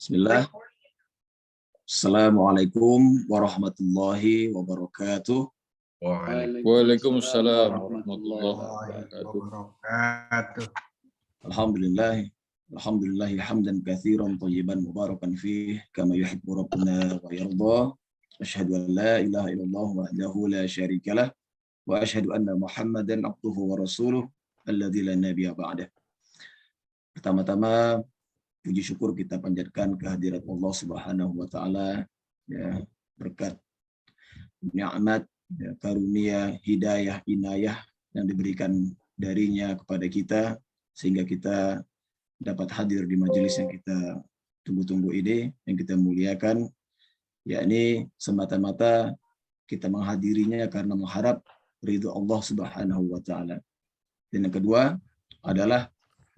Bismillah. Assalamualaikum warahmatullahi wabarakatuh. Waalaikumsalam warahmatullahi wabarakatuh. Alhamdulillah. Alhamdulillahi hamdan katsiran thayyiban mubarakan fih kama yuhibbu rabbuna wa yarda. Asyhadu an la ilaha illallah wahdahu la syarikalah wa asyhadu anna Muhammadan abduhu wa rasuluh alladzi la nabiyya ba'dah. Pertama-tama puji syukur kita panjatkan kehadirat Allah Subhanahu wa taala, ya, berkat nikmat, ya, karunia, hidayah, inayah yang diberikan darinya kepada kita sehingga kita dapat hadir di majelis yang kita tunggu-tunggu ini, yang kita muliakan, yakni semata-mata kita menghadirinya karena mengharap ridho Allah Subhanahu wa taala. Dan yang kedua adalah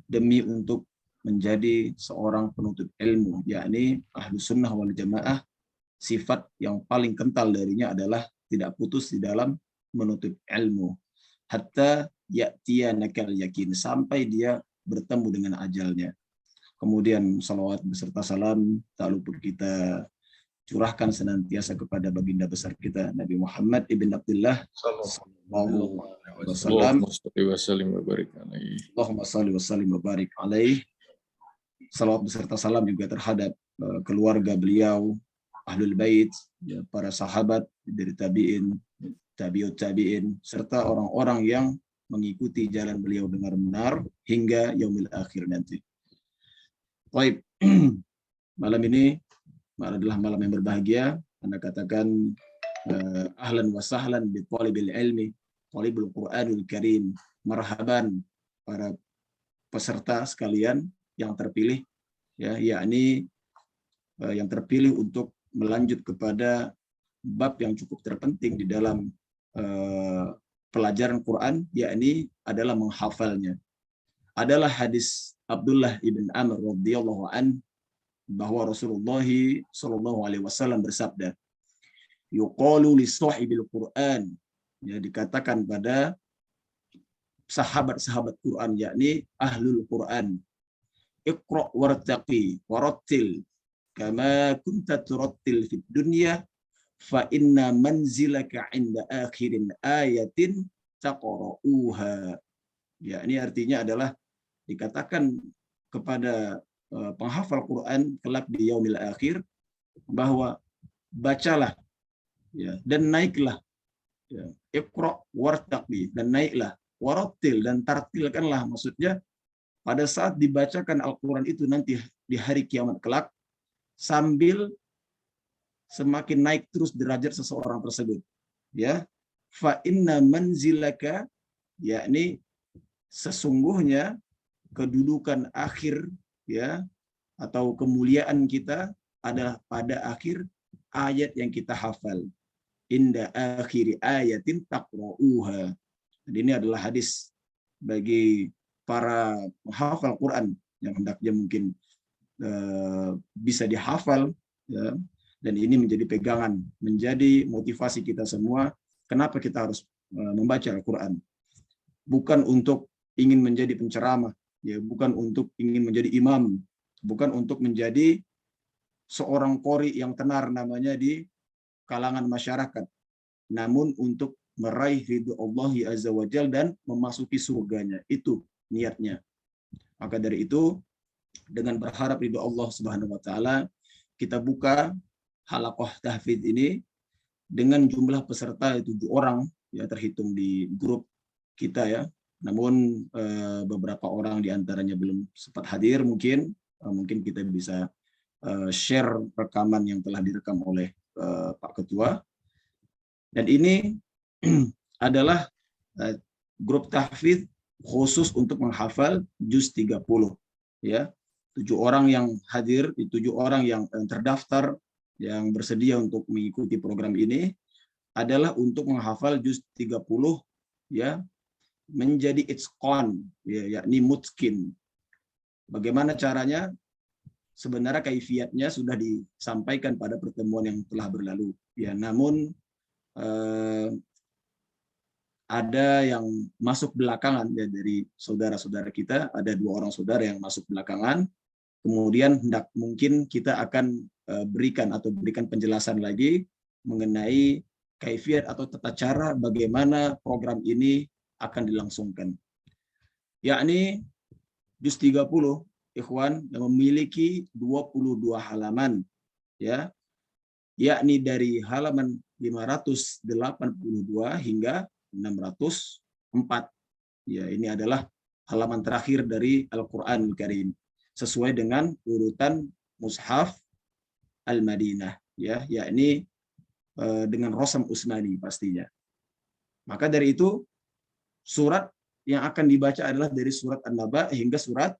demi untuk menjadi seorang penuntut ilmu, yakni ahlu sunnah wal jamaah. Sifat yang paling kental darinya adalah tidak putus di dalam menuntut ilmu, hatta ya'tiyanakal yakin, sampai dia bertemu dengan ajalnya. Kemudian salawat beserta salam tak lupa kita curahkan senantiasa kepada baginda besar kita Nabi Muhammad ibn Abdullah sallallahu alaihi wasallam. Allahumma shalli wa sallim wa barik alaihi. Salawat beserta salam juga terhadap keluarga beliau, ahlul bait, ya, para sahabat dari tabi'in, tabi'ut tabi'in, serta orang-orang yang mengikuti jalan beliau dengan benar hingga yaumil akhir nanti. Baik, malam ini adalah malam yang berbahagia. Anda katakan ahlan wa sahlan bi thalibil ilmi, thalibul Qur'anul Karim. Marhaban para peserta sekalian yang terpilih, ya, yakni yang terpilih untuk melanjut kepada bab yang cukup terpenting di dalam pelajaran Quran, yakni adalah menghafalnya. Adalah hadis Abdullah ibn Amr radhiyallahu an bahwa Rasulullah sallallahu alaihi wasallam bersabda, yuqalu li sahibil Quran, ya, dikatakan pada sahabat-sahabat Quran, yakni ahlul Quran, iqra wartaqi warattil kama kunta turattil fid dunya fa inna manzilaka 'inda akhirin ayatin taqra'uha. Ya, ini artinya adalah dikatakan kepada penghafal Quran kelak di yaumil akhir bahwa bacalah, ya, dan naiklah, ya, iqra wartaqi, dan naiklah, warattil, dan tartilkanlah. Maksudnya pada saat dibacakan Al-Quran itu nanti di hari kiamat kelak, sambil semakin naik terus derajat seseorang tersebut, ya, fa inna manzilaka, yakni sesungguhnya kedudukan akhir, ya, atau kemuliaan kita adalah pada akhir ayat yang kita hafal, inda akhiri ayatin taqra'uha. Dan ini adalah hadis bagi para penghafal Quran yang hendaknya mungkin bisa dihafal, ya, dan ini menjadi pegangan, menjadi motivasi kita semua. Kenapa kita harus membaca Al-Quran? Bukan untuk ingin menjadi penceramah, ya, bukan untuk ingin menjadi imam, bukan untuk menjadi seorang qori yang tenar namanya di kalangan masyarakat, namun untuk meraih ridho Allah Azza wa Jalla dan memasuki surganya. Itu niatnya. Maka dari itu, dengan berharap ridho Allah Subhanahu wa taala, kita buka halaqah tahfidz ini dengan jumlah peserta 7 orang, ya, terhitung di grup kita, ya. Namun beberapa orang di antaranya belum sempat hadir, mungkin kita bisa share rekaman yang telah direkam oleh Pak Ketua. Dan ini adalah grup tahfidz khusus untuk menghafal juz 30, ya. 7 orang yang hadir, 7 orang yang terdaftar, yang bersedia untuk mengikuti program ini adalah untuk menghafal juz 30, ya, menjadi itqan, ya, yakni mutqin. Bagaimana caranya? Sebenarnya kaifiatnya sudah disampaikan pada pertemuan yang telah berlalu, ya. Namun ada yang masuk belakangan, ya, dari saudara-saudara kita, ada 2 orang saudara yang masuk belakangan. Kemudian mungkin kita akan berikan penjelasan lagi mengenai kaifiat atau tata cara bagaimana program ini akan dilangsungkan. Yakni juz 30 ikhwan yang memiliki 22 halaman ya, yakni dari halaman 582 hingga 604. Ya, ini adalah halaman terakhir dari Al-Qur'anul Karim sesuai dengan urutan mushaf Al-Madinah ya, yakni dengan Rosam Utsmani pastinya. Maka dari itu surat yang akan dibaca adalah dari surat An-Naba hingga surat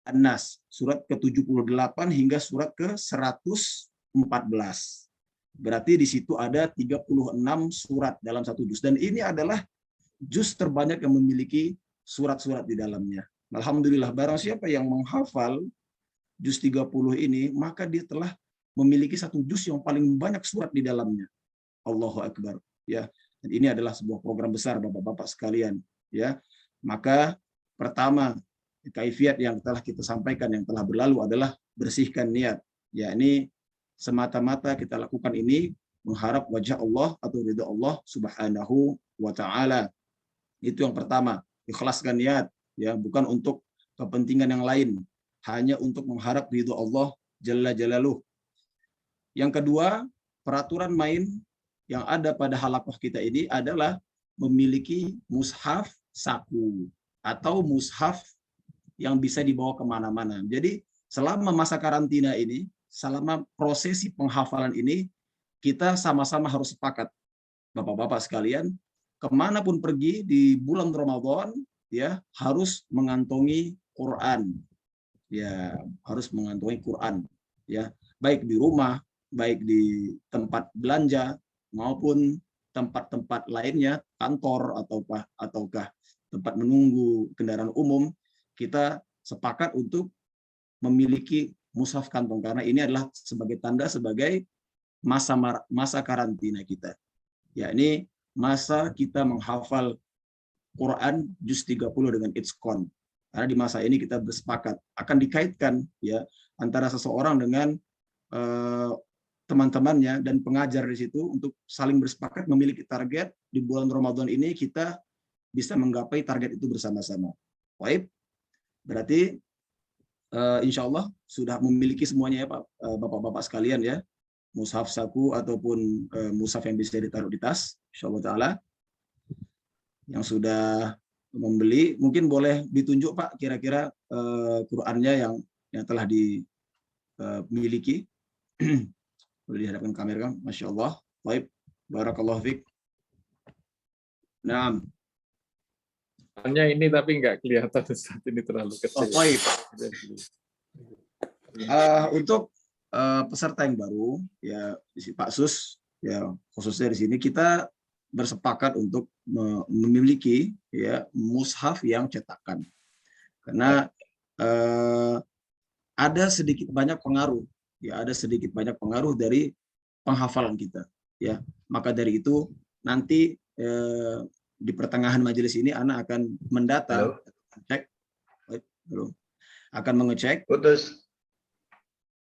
An-Nas, surat ke-78 hingga surat ke-114. Berarti di situ ada 36 surat dalam satu juz, dan ini adalah juz terbanyak yang memiliki surat-surat di dalamnya. Alhamdulillah, barang siapa yang menghafal juz 30 ini, maka dia telah memiliki satu juz yang paling banyak surat di dalamnya. Allahu Akbar. Ya, dan ini adalah sebuah program besar Bapak-bapak sekalian. Ya, maka pertama kaifiat yang telah kita sampaikan yang telah berlalu adalah bersihkan niat. Yakni semata-mata kita lakukan ini mengharap wajah Allah atau ridha Allah Subhanahu wa taala. Itu yang pertama, ikhlaskan niat ya, bukan untuk kepentingan yang lain, hanya untuk mengharap ridha Allah Jalla Jalaluh. Yang kedua, peraturan main yang ada pada halaqah kita ini adalah memiliki mushaf saku atau mushaf yang bisa dibawa kemana-mana. Jadi selama masa karantina ini, selama prosesi penghafalan ini, kita sama-sama harus sepakat, Bapak-bapak sekalian, kemanapun pergi di bulan Ramadan, ya harus mengantongi Quran, ya harus mengantongi Quran, ya baik di rumah, baik di tempat belanja maupun tempat-tempat lainnya, kantor ataukah tempat menunggu kendaraan umum, kita sepakat untuk memiliki mushaf kantong karena ini adalah sebagai tanda sebagai masa karantina kita. Yakni masa kita menghafal Quran juz 30 dengan itqan. Karena di masa ini kita bersepakat akan dikaitkan ya antara seseorang dengan teman-temannya dan pengajar di situ untuk saling bersepakat memiliki target di bulan Ramadan ini kita bisa menggapai target itu bersama-sama. Baik, berarti insya Allah sudah memiliki semuanya ya Pak, Bapak-bapak sekalian ya, mushaf saku ataupun mushaf yang bisa ditaruh di tas, insya Allah Ta'ala. Yang sudah membeli mungkin boleh ditunjuk Pak kira-kira Qurannya yang telah dimiliki. Boleh dihadapkan kamera kan, Masya Allah. Baik, barakallahu fiik. Nah, hanya ini tapi nggak kelihatan saat ini terlalu kecil. baik. Untuk peserta yang baru ya Pak Sus ya, khususnya di sini kita bersepakat untuk memiliki ya mushaf yang cetakan karena ada sedikit banyak pengaruh ya, ada sedikit banyak pengaruh dari penghafalan kita ya. Maka dari itu nanti di pertengahan majelis ini anak akan mendata, cek, akan mengecek. Putus.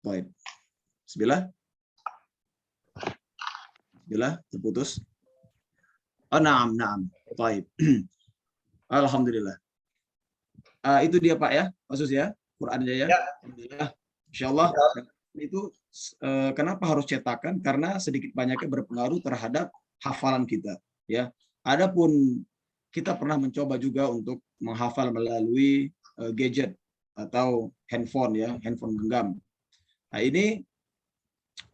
Baik. Bismillah. Bismillah, terputus. Oh, naam. Baik. Alhamdulillah. Itu dia Pak ya, Maksud ya, Qurannya ya. Alhamdulillah. Insyaallah itu kenapa harus cetakan? Karena sedikit banyaknya berpengaruh terhadap hafalan kita ya. Adapun kita pernah mencoba juga untuk menghafal melalui gadget atau handphone ya, handphone genggam. Nah, ini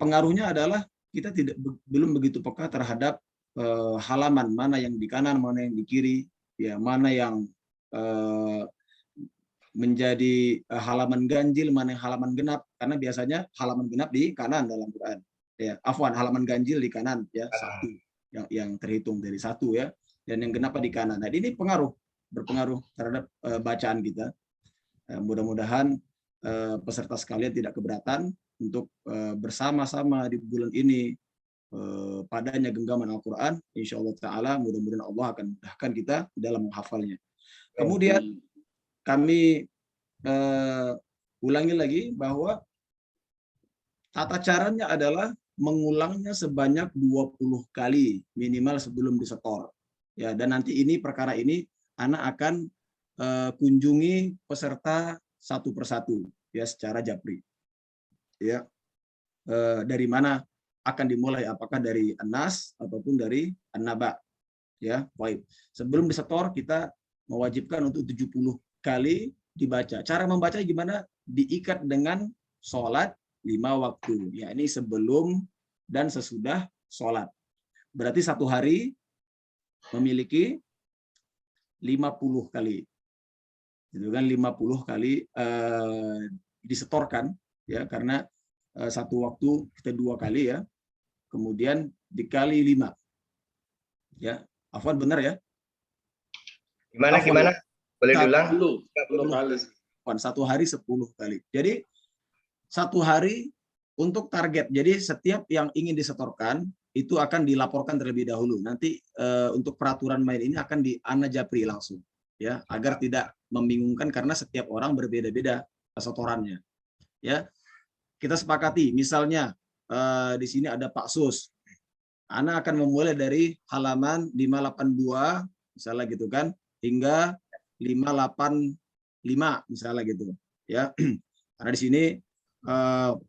pengaruhnya adalah kita belum begitu peka terhadap halaman mana yang di kanan, mana yang di kiri, ya mana yang menjadi halaman ganjil, mana yang halaman genap, karena biasanya halaman genap di kanan dalam Quran. Ya, afwan, halaman ganjil di kanan ya, satu yang terhitung dari satu ya, dan yang genap di kanan. Nah, ini berpengaruh terhadap bacaan kita. Mudah-mudahan peserta sekalian tidak keberatan untuk bersama-sama di bulan ini padanya genggaman Al-Quran. Insya Allah Ta'ala mudah-mudahan Allah akan mudahkan kita dalam menghafalnya. Kemudian kami ulangi lagi bahwa tata caranya adalah mengulangnya sebanyak 20 kali minimal sebelum disetor. Ya, dan nanti ini perkara ini anak akan kunjungi peserta satu persatu ya secara japri. Ya. Dari mana akan dimulai, apakah dari An-Nas ataupun dari An-Naba. Ya, baik. Sebelum disetor kita mewajibkan untuk 70 kali dibaca. Cara membaca gimana? Diikat dengan sholat 5 waktu. Ya, ini sebelum dan sesudah sholat. Berarti satu hari memiliki 50 kali. Itu kan 50 kali disetorkan ya, karena satu waktu kita 2 kali ya. Kemudian dikali 5. Ya, Afwan benar ya? Gimana Afwan, gimana? Boleh diulang? 10 kali. Satu hari 10 kali. Jadi satu hari untuk target. Jadi setiap yang ingin disetorkan itu akan dilaporkan terlebih dahulu. Nanti untuk peraturan main ini akan di Ana Japri langsung ya, agar tidak membingungkan karena setiap orang berbeda-beda setorannya. Ya. Kita sepakati misalnya di sini ada Pak Sus. Ana akan memulai dari halaman 582 misalnya gitu kan hingga 585 misalnya gitu ya. Karena di sini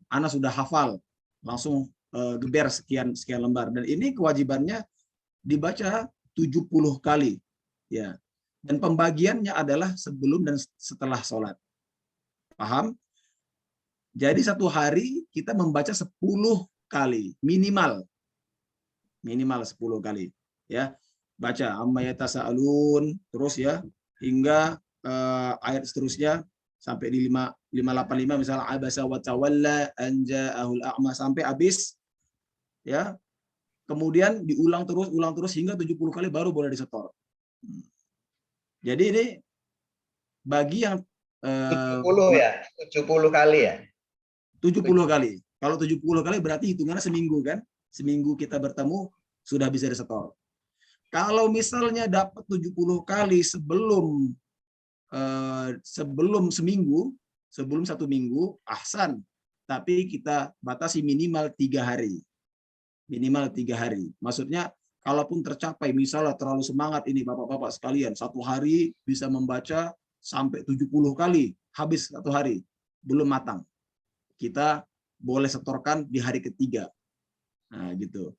Ana sudah hafal langsung geber sekian lembar dan ini kewajibannya dibaca 70 kali ya. Dan pembagiannya adalah sebelum dan setelah sholat. Paham? Jadi satu hari kita membaca 10 kali minimal 10 kali ya. Baca amma yatasaalun terus ya hingga ayat seterusnya sampai di 585 misalnya abasa wa tawalla an ja'ahul a'ma sampai habis ya. Kemudian ulang terus hingga 70 kali baru boleh disetor. Jadi ini bagi yang 70 ya, 70 kali ya. 70 kali. Kalau 70 kali berarti hitungannya seminggu kan? Seminggu kita bertemu sudah bisa disetor. Kalau misalnya dapat 70 kali sebelum seminggu, sebelum 1 minggu, ahsan. Tapi kita batasi minimal 3 hari. Minimal 3 hari. Maksudnya kalaupun tercapai, misalnya terlalu semangat ini Bapak-Bapak sekalian, 1 hari bisa membaca sampai 70 kali, habis 1 hari, belum matang. Kita boleh setorkan di hari ketiga. Nah, gitu.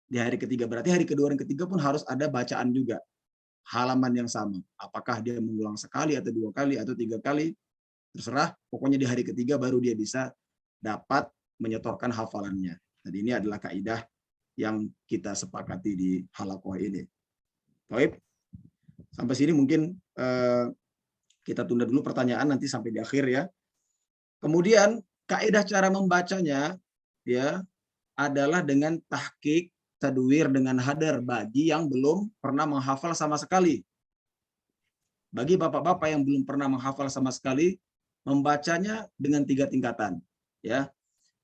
Di hari ketiga, berarti hari kedua dan ketiga pun harus ada bacaan juga. Halaman yang sama. Apakah dia mengulang sekali atau 2 kali atau 3 kali, terserah. Pokoknya di hari ketiga baru dia bisa dapat menyetorkan hafalannya. Jadi ini adalah kaidah yang kita sepakati di halakoh ini. Baik. Sampai sini mungkin kita tunda dulu pertanyaan nanti sampai di akhir ya. Kemudian kaidah cara membacanya ya adalah dengan tahqiq, tadwir dengan hadar bagi yang belum pernah menghafal sama sekali. Bagi bapak-bapak yang belum pernah menghafal sama sekali, membacanya dengan 3 tingkatan ya.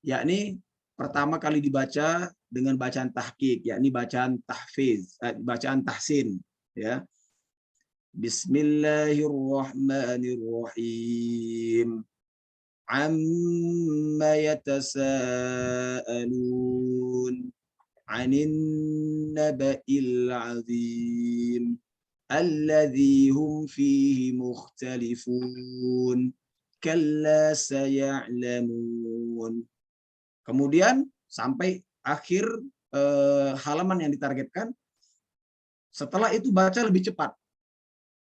Yakni pertama kali dibaca dengan bacaan tahqiq, yakni bacaan tahfiz, bacaan tahsin ya. Bismillahirrahmanirrahim. Amma yatasaalun 'anil naba'il 'azim alladzi hum fihi mukhtalifun kalla saya'lamun. Kemudian sampai akhir halaman yang ditargetkan. Setelah itu baca lebih cepat.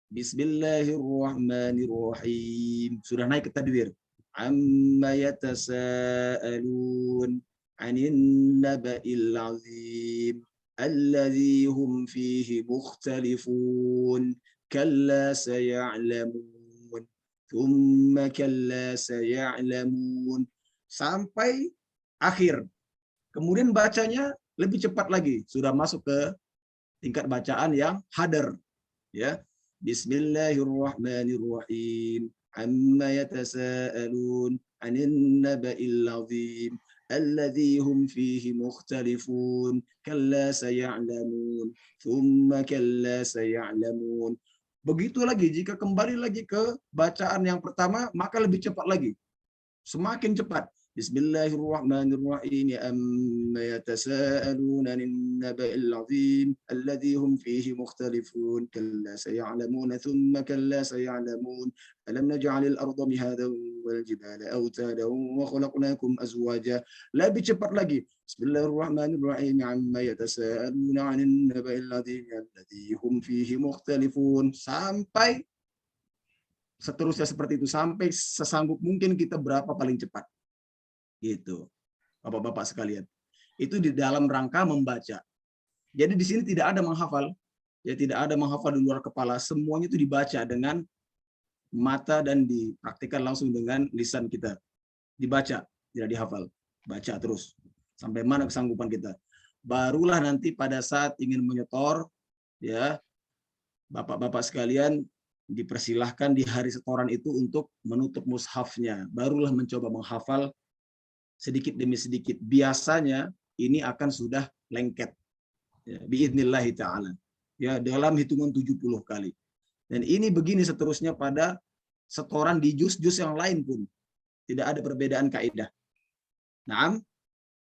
Bismillahirrahmanirrahim. Sudah naik ke tadwir. Amma yatasaalun 'anil naba'il 'azim alladzi hum fihi mukhtalifun kalla saya'lamun thumma kalla saya'lamun sampai akhir. Kemudian bacanya lebih cepat lagi, sudah masuk ke tingkat bacaan yang hadar ya. Bismillahirrahmanirrahim. Amma yatasaalun 'anil naba'il 'azim alladzi hum fihi mukhtalifun kalla saya'lamun thumma kalla saya'lamun. Begitu lagi jika kembali lagi ke bacaan yang pertama maka lebih cepat lagi. semakin cepat. Bismillahirrahmanirrahim. Amma yatasaaluna 'anil naba'il 'azim alladzi hum fihi mukhtalifun. Kalla saya'lamuna thumma kalla saya'lamun. Alam naj'alil arda mihadan wal jibala awtadan wa khalaqnakum azwaja. Lebih cepat lagi. Bismillahirrahmanirrahim. Amma yatasaaluna 'anil naba'il 'azim alladzi hum fihi mukhtalifun. Sampai seterusnya seperti itu, sampai sesanggup mungkin kita berapa paling cepat. Gitu. Bapak-bapak sekalian. Itu di dalam rangka membaca. Jadi di sini tidak ada menghafal. Ya, tidak ada menghafal di luar kepala. Semuanya itu dibaca dengan mata dan dipraktikkan langsung dengan lisan kita. Dibaca, tidak dihafal. Baca terus. Sampai mana kesanggupan kita. Barulah nanti pada saat ingin menyetor, ya, bapak-bapak sekalian, dipersilahkan di hari setoran itu untuk menutup mushafnya. Barulah mencoba menghafal sedikit demi sedikit. Biasanya ini akan sudah lengket. Ya, biidznillah ta'ala. Ya, dalam hitungan 70 kali. Dan ini begini seterusnya pada setoran di juz-juz yang lain pun. Tidak ada perbedaan kaidah. Naam,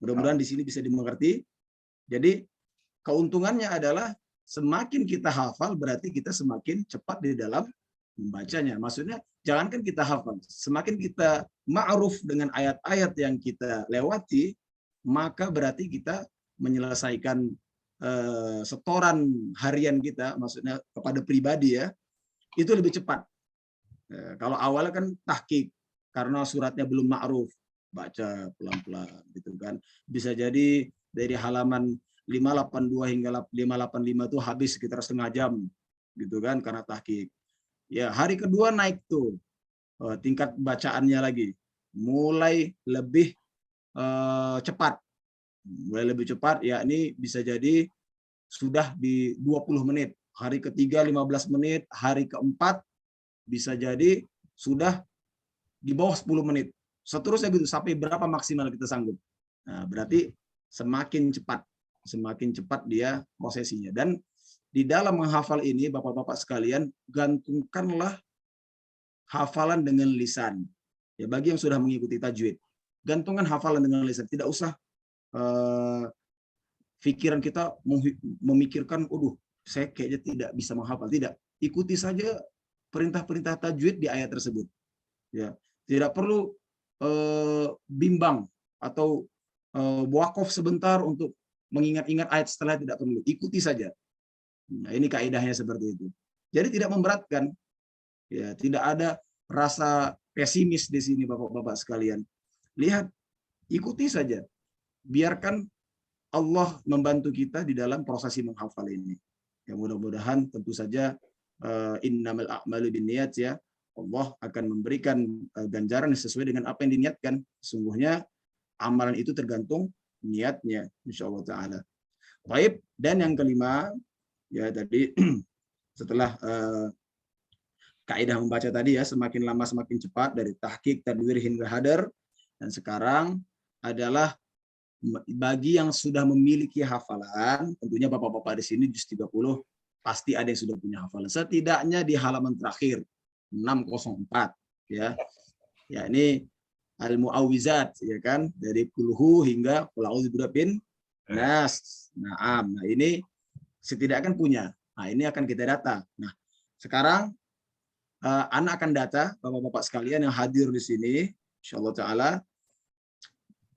mudah-mudahan di sini bisa dimengerti. Jadi keuntungannya adalah semakin kita hafal berarti kita semakin cepat di dalam membacanya. Maksudnya jangankan kita hafal, semakin kita ma'ruf dengan ayat-ayat yang kita lewati, maka berarti kita menyelesaikan setoran harian kita, maksudnya kepada pribadi ya, itu lebih cepat. Kalau awalnya kan tahqiq, karena suratnya belum ma'ruf, baca pelan-pelan gitu kan. Bisa jadi dari halaman 582 hingga 585 itu habis sekitar setengah jam gitu kan karena tahqiq. Ya, hari kedua naik tuh tingkat bacaannya lagi. Mulai lebih cepat. Mulai lebih cepat, yakni bisa jadi sudah di 20 menit. Hari ketiga 15 menit, hari keempat bisa jadi sudah di bawah 10 menit. Seterusnya gitu sampai berapa maksimal kita sanggup. Nah, berarti semakin cepat dia prosesinya. Dan di dalam menghafal ini, bapak-bapak sekalian, gantungkanlah hafalan dengan lisan. Ya, bagi yang sudah mengikuti tajwid, gantungkan hafalan dengan lisan. Tidak usah pikiran kita memikirkan, saya kayaknya tidak bisa menghafal. Tidak, ikuti saja perintah-perintah tajwid di ayat tersebut. Ya, tidak perlu bimbang atau wakaf sebentar untuk mengingat-ingat ayat setelah, tidak perlu. Ikuti saja. Nah, ini kaidahnya seperti itu. Jadi tidak memberatkan. Ya, tidak ada rasa pesimis di sini bapak-bapak sekalian. Lihat, ikuti saja. Biarkan Allah membantu kita di dalam prosesi menghafal ini. Ya, mudah-mudahan tentu saja innamal a'malu binniyat, ya. Allah akan memberikan ganjaran sesuai dengan apa yang diniatkan. Sungguhnya amalan itu tergantung niatnya, insyaallah taala. Baik, dan yang kelima, ya tadi setelah kaidah membaca tadi ya, semakin lama semakin cepat dari tahqiq, tadwir hingga hadar. Dan sekarang adalah bagi yang sudah memiliki hafalan, tentunya bapak-bapak di sini juz 30 pasti ada yang sudah punya hafalan. Setidaknya di halaman terakhir 604 ya. Ya, ini al-mu'awwizat ya kan, dari kulhu hingga qul a'udzu birabbin nas. Nah, ini setidaknya kan punya. Nah, ini akan kita data. Nah, sekarang anak akan data bapak-bapak sekalian yang hadir di sini, insyaallah taala.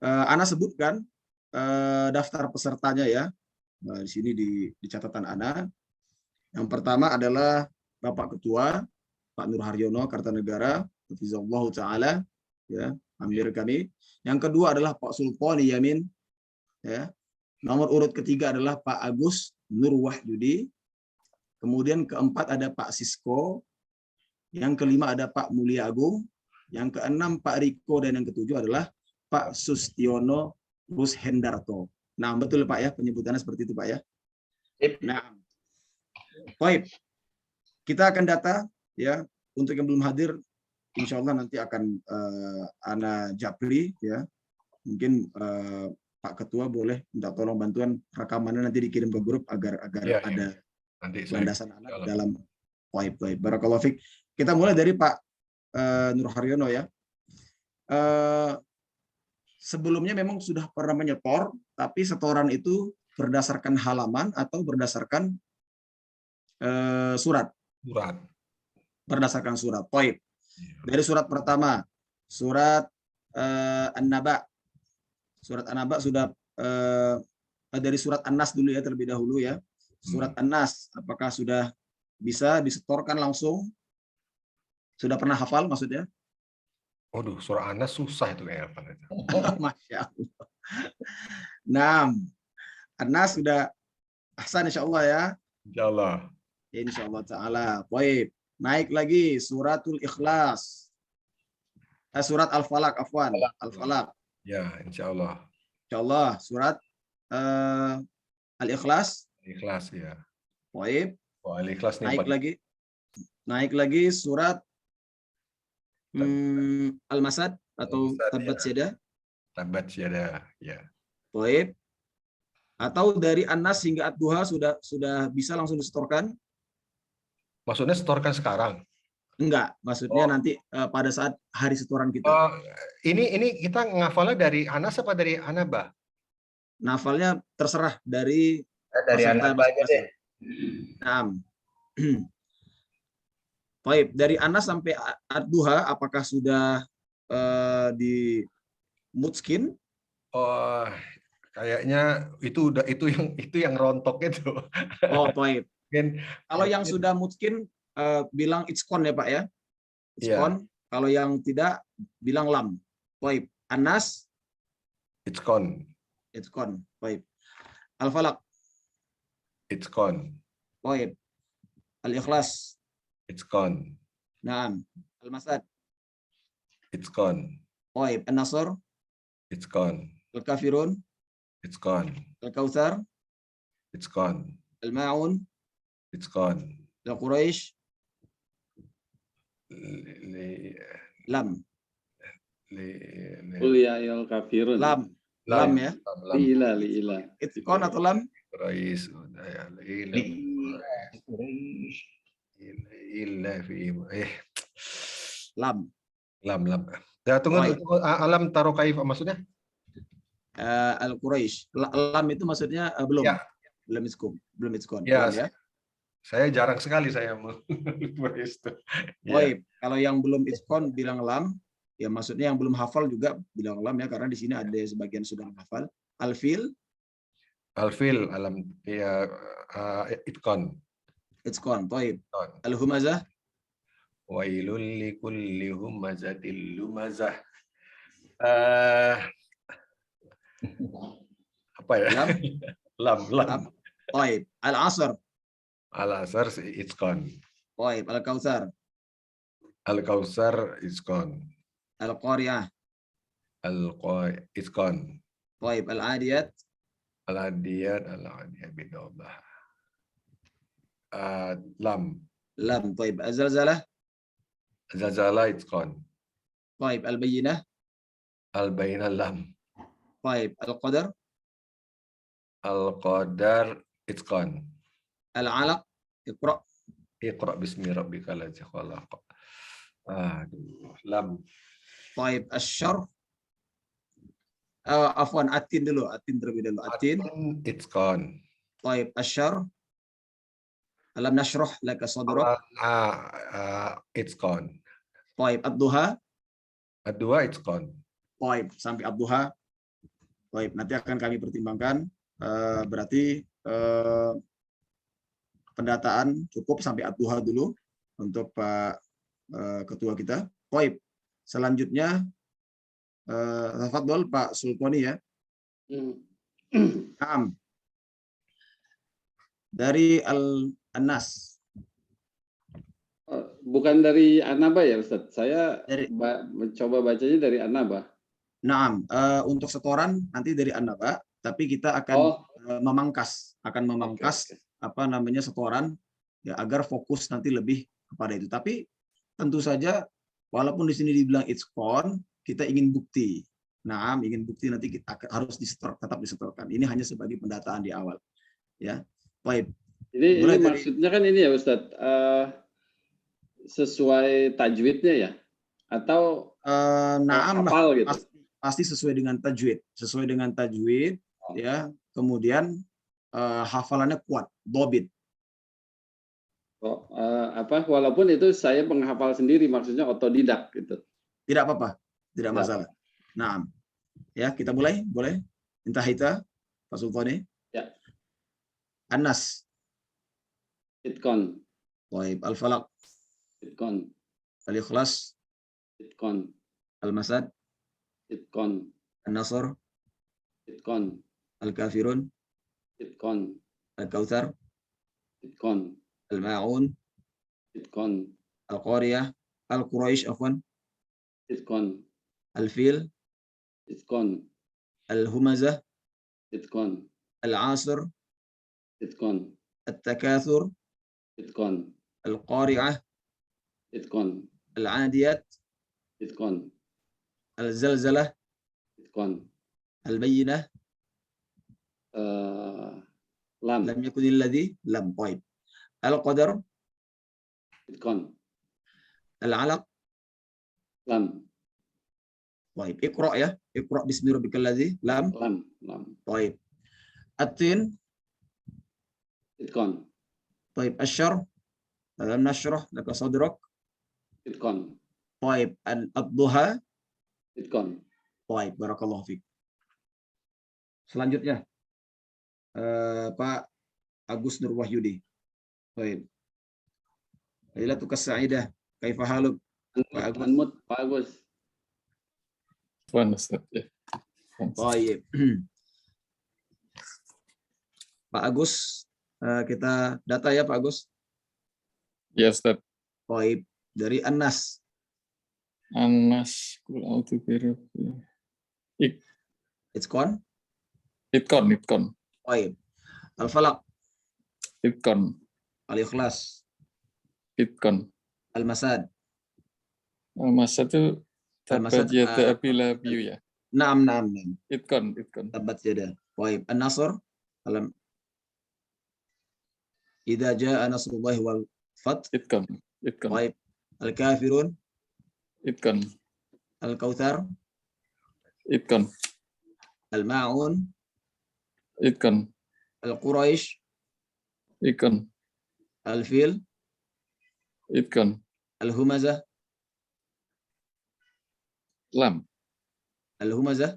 Anak sebutkan daftar pesertanya ya. Nah, di sini di catatan anak. Yang pertama adalah Bapak Ketua Pak Nur Haryono Kartanegara, hafizallahu taala, ya, amir kami. Yang kedua adalah Pak Sultani Yamin, ya. Nomor urut ketiga adalah Pak Agus Nur Wahyudi. Kemudian keempat ada Pak Sisko. Yang kelima ada Pak Mulia Agung. Yang keenam Pak Riko, dan yang ketujuh adalah Pak Sustiono Rushendarto. Nah, betul Pak ya, penyebutannya seperti itu Pak ya. Nah, baik. Kita akan data ya, untuk yang belum hadir, insya Allah nanti akan Ana Japri ya. Mungkin Pak Ketua boleh minta tolong bantuan rekamannya nanti dikirim ke grup agar ya, ada nanti landasan anak dalam baik. Barakallahu fiik. Kita mulai dari Pak Nur Haryono ya. sebelumnya memang sudah pernah menyetor, tapi setoran itu berdasarkan halaman atau berdasarkan surat. Surat. Berdasarkan surat. Baik. Iya. Dari surat pertama, surat An-Naba. Surat An-Naba sudah dari surat An-Nas dulu ya, terlebih dahulu ya. Surat An-Nas, apakah sudah bisa disetorkan langsung? Sudah pernah hafal maksudnya? Waduh, surah Anas susah itu kayaknya. Masya Allah. Nah, An-Nas sudah ahsan insya Allah ya. Insya Allah. Insya Allah Ta'ala. Baik. Naik lagi suratul Ikhlas. Surat Al-Falaq, afwan. Al-Falaq. Ya, insya Allah. Insya Allah. Surat Al-Ikhlas. Ikhlas ya. Baik. Oh, Al-Ikhlas nih. Naik lagi surat Al-Masad atau Al-Masad, Tabbat ya. Yadah. Tabat syada. Ya. Baik. Atau dari An-Nas hingga Ad-Duha sudah bisa langsung disetorkan? Maksudnya setorkan sekarang? Enggak, maksudnya nanti pada saat hari setoran kita. Oh, ini kita ngafalnya dari Anas apa dari Anaba? Nafalnya terserah dari Anak aja deh. Nah. Baik, dari Anas sampai Ad-Duha apakah sudah di mutskin? Oh, kayaknya itu yang rontok itu. Oh, baik. Kalau yang mungkin sudah mutskin bilang itskon ya Pak ya. Itskon. Kalau yang tidak bilang lam. Baik. Anas itskon. itskon. Baik. Al-Falaq. Itskon. Baik. Al-Ikhlas. Itskon. Naam. Al-Masad. Itskon. Baik. An-Nasr. Itskon. Al-Kafirun. Itskon. Al-Kautsar. Itskon. Al-Ma'un. Itskon. Al-Quraisy. Lam. Qul ya ayyuhal kafirun. Lam. Lam ya. Liila. Itskon atau lam? Quraisy. Lam. Lam. Ya, tunggu, alam taruh kaif maksudnya? Al-Quraisy. Lam itu maksudnya belum. Ya. Belum itskon. Ya, Belum, ya. Saya jarang sekali saya itu. Baik, kalau yang belum itskon bilang lam, ya maksudnya yang belum hafal juga bilang lam ya, karena di sini ada sebagian sudah hafal. Al-fil. Al-fil, alam ya itkon. Itskon, baik. Al-humazah. Wailul likulli humazatil lumazah. Apa ya? Lam. Lam. Baik. Al-asr. Al-asr itkon. Baik. Al-kautsar. Al-kautsar itkon. Al-qariyah. Itkon. Baik. Al-adiyat. Al-adiyat bidobah. Lam. Lam. Baik. Al-zalzalah. Zalzala itkon. Baik. Al-bayyinah. Al-bayyinah lam. Baik. Al-qadar. Al-qadar itkon. Al-alaq. Iqra. Iqra bismi rabbikal ladzi khalaq. Aduh, lam. Baik. Asy-syarh. Afwan, atin dulu. Atin terlebih dahulu. Atin. Itkon. Baik. Asy-syarh. Alam nashrah laka sadrak. Itkon. Baik. Ad-duha. Ad-dua itkon. Baik. Sampai ad-duha. Baik. Nanti akan kami pertimbangkan. Berarti pendataan cukup sampai ad-duha dulu untuk Pak Ketua kita. Baik. Selanjutnya tafadhol Pak Sulkoni ya. Naam. Dari An-Nas. Bukan dari An-Naba ya Ustaz. Saya Dari mencoba bacanya dari An-Naba. Naam, untuk setoran nanti dari An-Naba, tapi kita akan memangkas Okay. apa namanya setoran ya agar fokus nanti lebih kepada itu. Tapi tentu saja walaupun di sini dibilang itskon, kita ingin bukti. Nah, ingin bukti nanti kita harus tetap disetorkan. Ini hanya sebagai pendataan di awal. Ya. Baik. Ini maksudnya kan ini ya Ustadz, sesuai tajwidnya ya. atau Naam lah, hafal gitu? pasti sesuai dengan tajwid, ya. Kemudian hafalannya kuat, dobit. Walaupun itu saya penghafal sendiri, maksudnya otodidak gitu. Tidak apa-apa, tidak masalah. Naam. Ya, kita mulai, boleh? Intahita, Pak Sultani. Ya. An-Nas. Itqon. Baik, Al-Falaq. Itqon. Al-Ikhlas. Itqon. Al-Masad. Itqon. An-Nasr. Itqon. Al-Kafirun. Itqon. Al-Kautsar. Itqon. Al-Ma'un. Itqon. Al-Qariyah. Al-Quraisy, afwan. Itqon. Al-Fil. Itqon. Al-Humazah. Itqon. Al-Asr. Itqon. At-Takatsur. Itqon. Al-Qari'ah. Itqon. Al-Adiyat. Itqon. Al-Zalzalah. Itqon. Al-Bayyinah. Lam. Lam yakunil ladzi lam. Baik. Al-Qadar. Itqon. Al-Alaq. Lam. Baik. Iqra ya. Iqra bismi rabbikal ladzi lam. Lam. Lam. Baik. At-Tin. Itqon. Baik. Asy-Syarh. Alam nashrah laka sadrak. Itqon. Baik. Ad-Duha. Itqon. Baik. Barakallahu fiik. Selanjutnya Pak Agus Nur Wahyudi. Baik. Lailatul Sa'idah. Kaifa haluk? Pak Agus. Unmut, Pak Agus. Tuan Ustaz. Ya. Baik. Pak Agus, kita data ya Pak Agus. Ya Ustaz. Baik. Dari An-Nas. Anas kul a'udzu birabbil Itqan. Itqon. Baik. Al-Falaq. Itqon. Al-Ikhlas. Itqon. Al-Masad. Al-Masad itu Al-Masad, tabat yada Abi Lahabi ya. Naam. Itqon. Tabat yada. Baik. An-Nasr. Alam. Idza jaa nasrullahi wal fath. Itqon. Baik. Al-Kafirun. Itqon. Al-Kautsar. Itqon. Al-Ma'un. Itqon. Al-Quraisy. Itqon. Al-Fil. Itqon. Al-Humazah. Lam. Al-Humazah.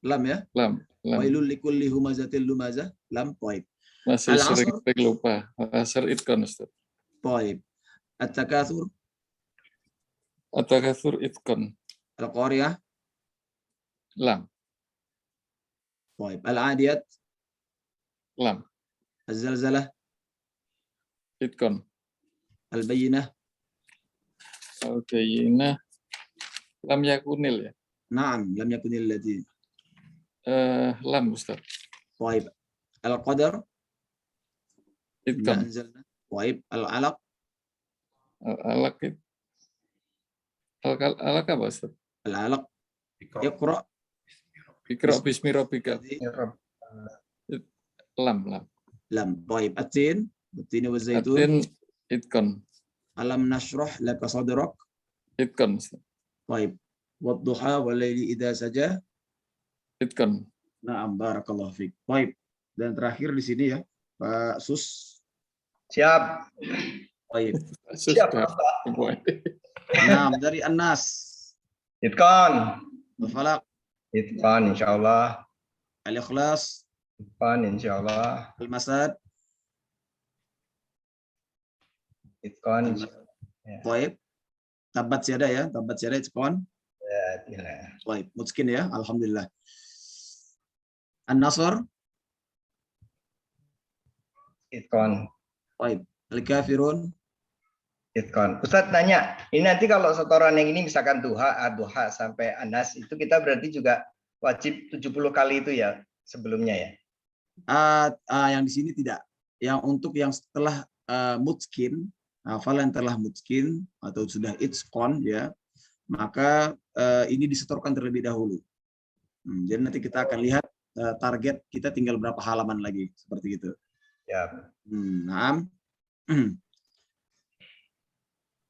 Lam ya. Lam. Wailul likulli humazatil lumazah. Lam. Baik. Masih Al-Asr. sering lupa. Al-Asr Itqon Ustaz. Baik. At-Takatsur. At-Takatsur Itqon. Al-Qariyah. Lam. Baik. Al-Adiyat. Lam. Az-Zalzalah. Itqon. Al-Bayyinah. Al-Bayyinah. Lam yakunil ya. Naam. Lam yakunil ladzi. Lam Ustaz. Baik. Al-Qadar. Itqon. Anzalna. Baik. Al-Alaq. Al-Alaq. Al-Alaq apa Ustaz? Al-Alaq. Iqra. Iqra bismi rabbika. Lam. Lam. Baik. At-Tin. At-Tin wa Zaitun. Atin Itqon. Alam nashrah laka sadrak. Itqon Ustaz. Baik. Wad-duha wal laili idza saja. Itqon. Naam. Barakallahu fiik. Baik. Dan terakhir di sini ya, Pak Sus. Siap. Baik. Siap, Naam, dari An-Nas. Itqon. Al-Falaq. Itqon insyaallah. Al-Ikhlas. Itqon insyaallah. Al-Masad. Itqon. Baik. Tabat siada ya. Tabat siada Itqan. Ya. Baik. Mutskin ya. Alhamdulillah. An-Nasr. Itqon. Baik. Al-Kafirun. Itqon. Ustadz nanya, ini nanti kalau setoran yang ini misalkan duha, ad-duha sampai Anas itu kita berarti juga wajib 70 kali itu ya sebelumnya ya? Yang di sini tidak. Yang untuk yang setelah mutskin, hafalan telah mutskin atau sudah itqan ya, maka ini disetorkan terlebih dahulu. Jadi nanti kita akan lihat target kita tinggal berapa halaman lagi seperti itu. Ya.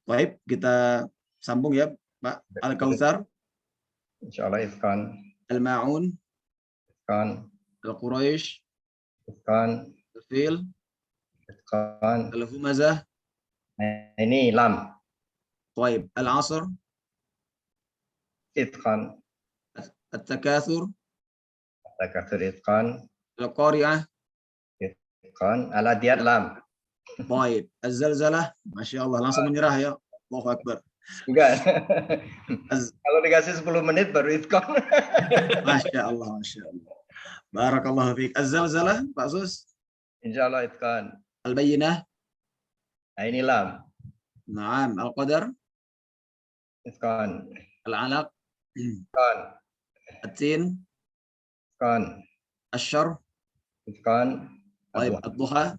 Baik, kita sambung ya Pak. Al-Kautsar, Insyaallah itqan. Al-Ma'un, Itqan. Al-Quraisy, Itqan. Al-Fil, Itqan. Al-Humazah, Nah, ini lam. Taib. Al-Asr, Itqan. At-Takatsur, Takatsur itqan. Al-Qari'ah, Itqan. Al-Adiyat lam. Taib. Az-Zalzalah, Masya Allah, langsung menyerah ya. Allahu Akbar. Enggak. Az- Kalau dikasih 10 menit baru itqan. Masya Allah, Masya Allah. Barakallahu fiik. Az-Zalzalah, Pak Sus. Insyaallah itqan. Al-Bayyinah, Nah, ini lam. Naam. Al-Qadar, Itqan. Al-Alaq, Itqan. At-Tin, Itqan. Asy-Syarr, Itqan. Taib. Ad-Duha,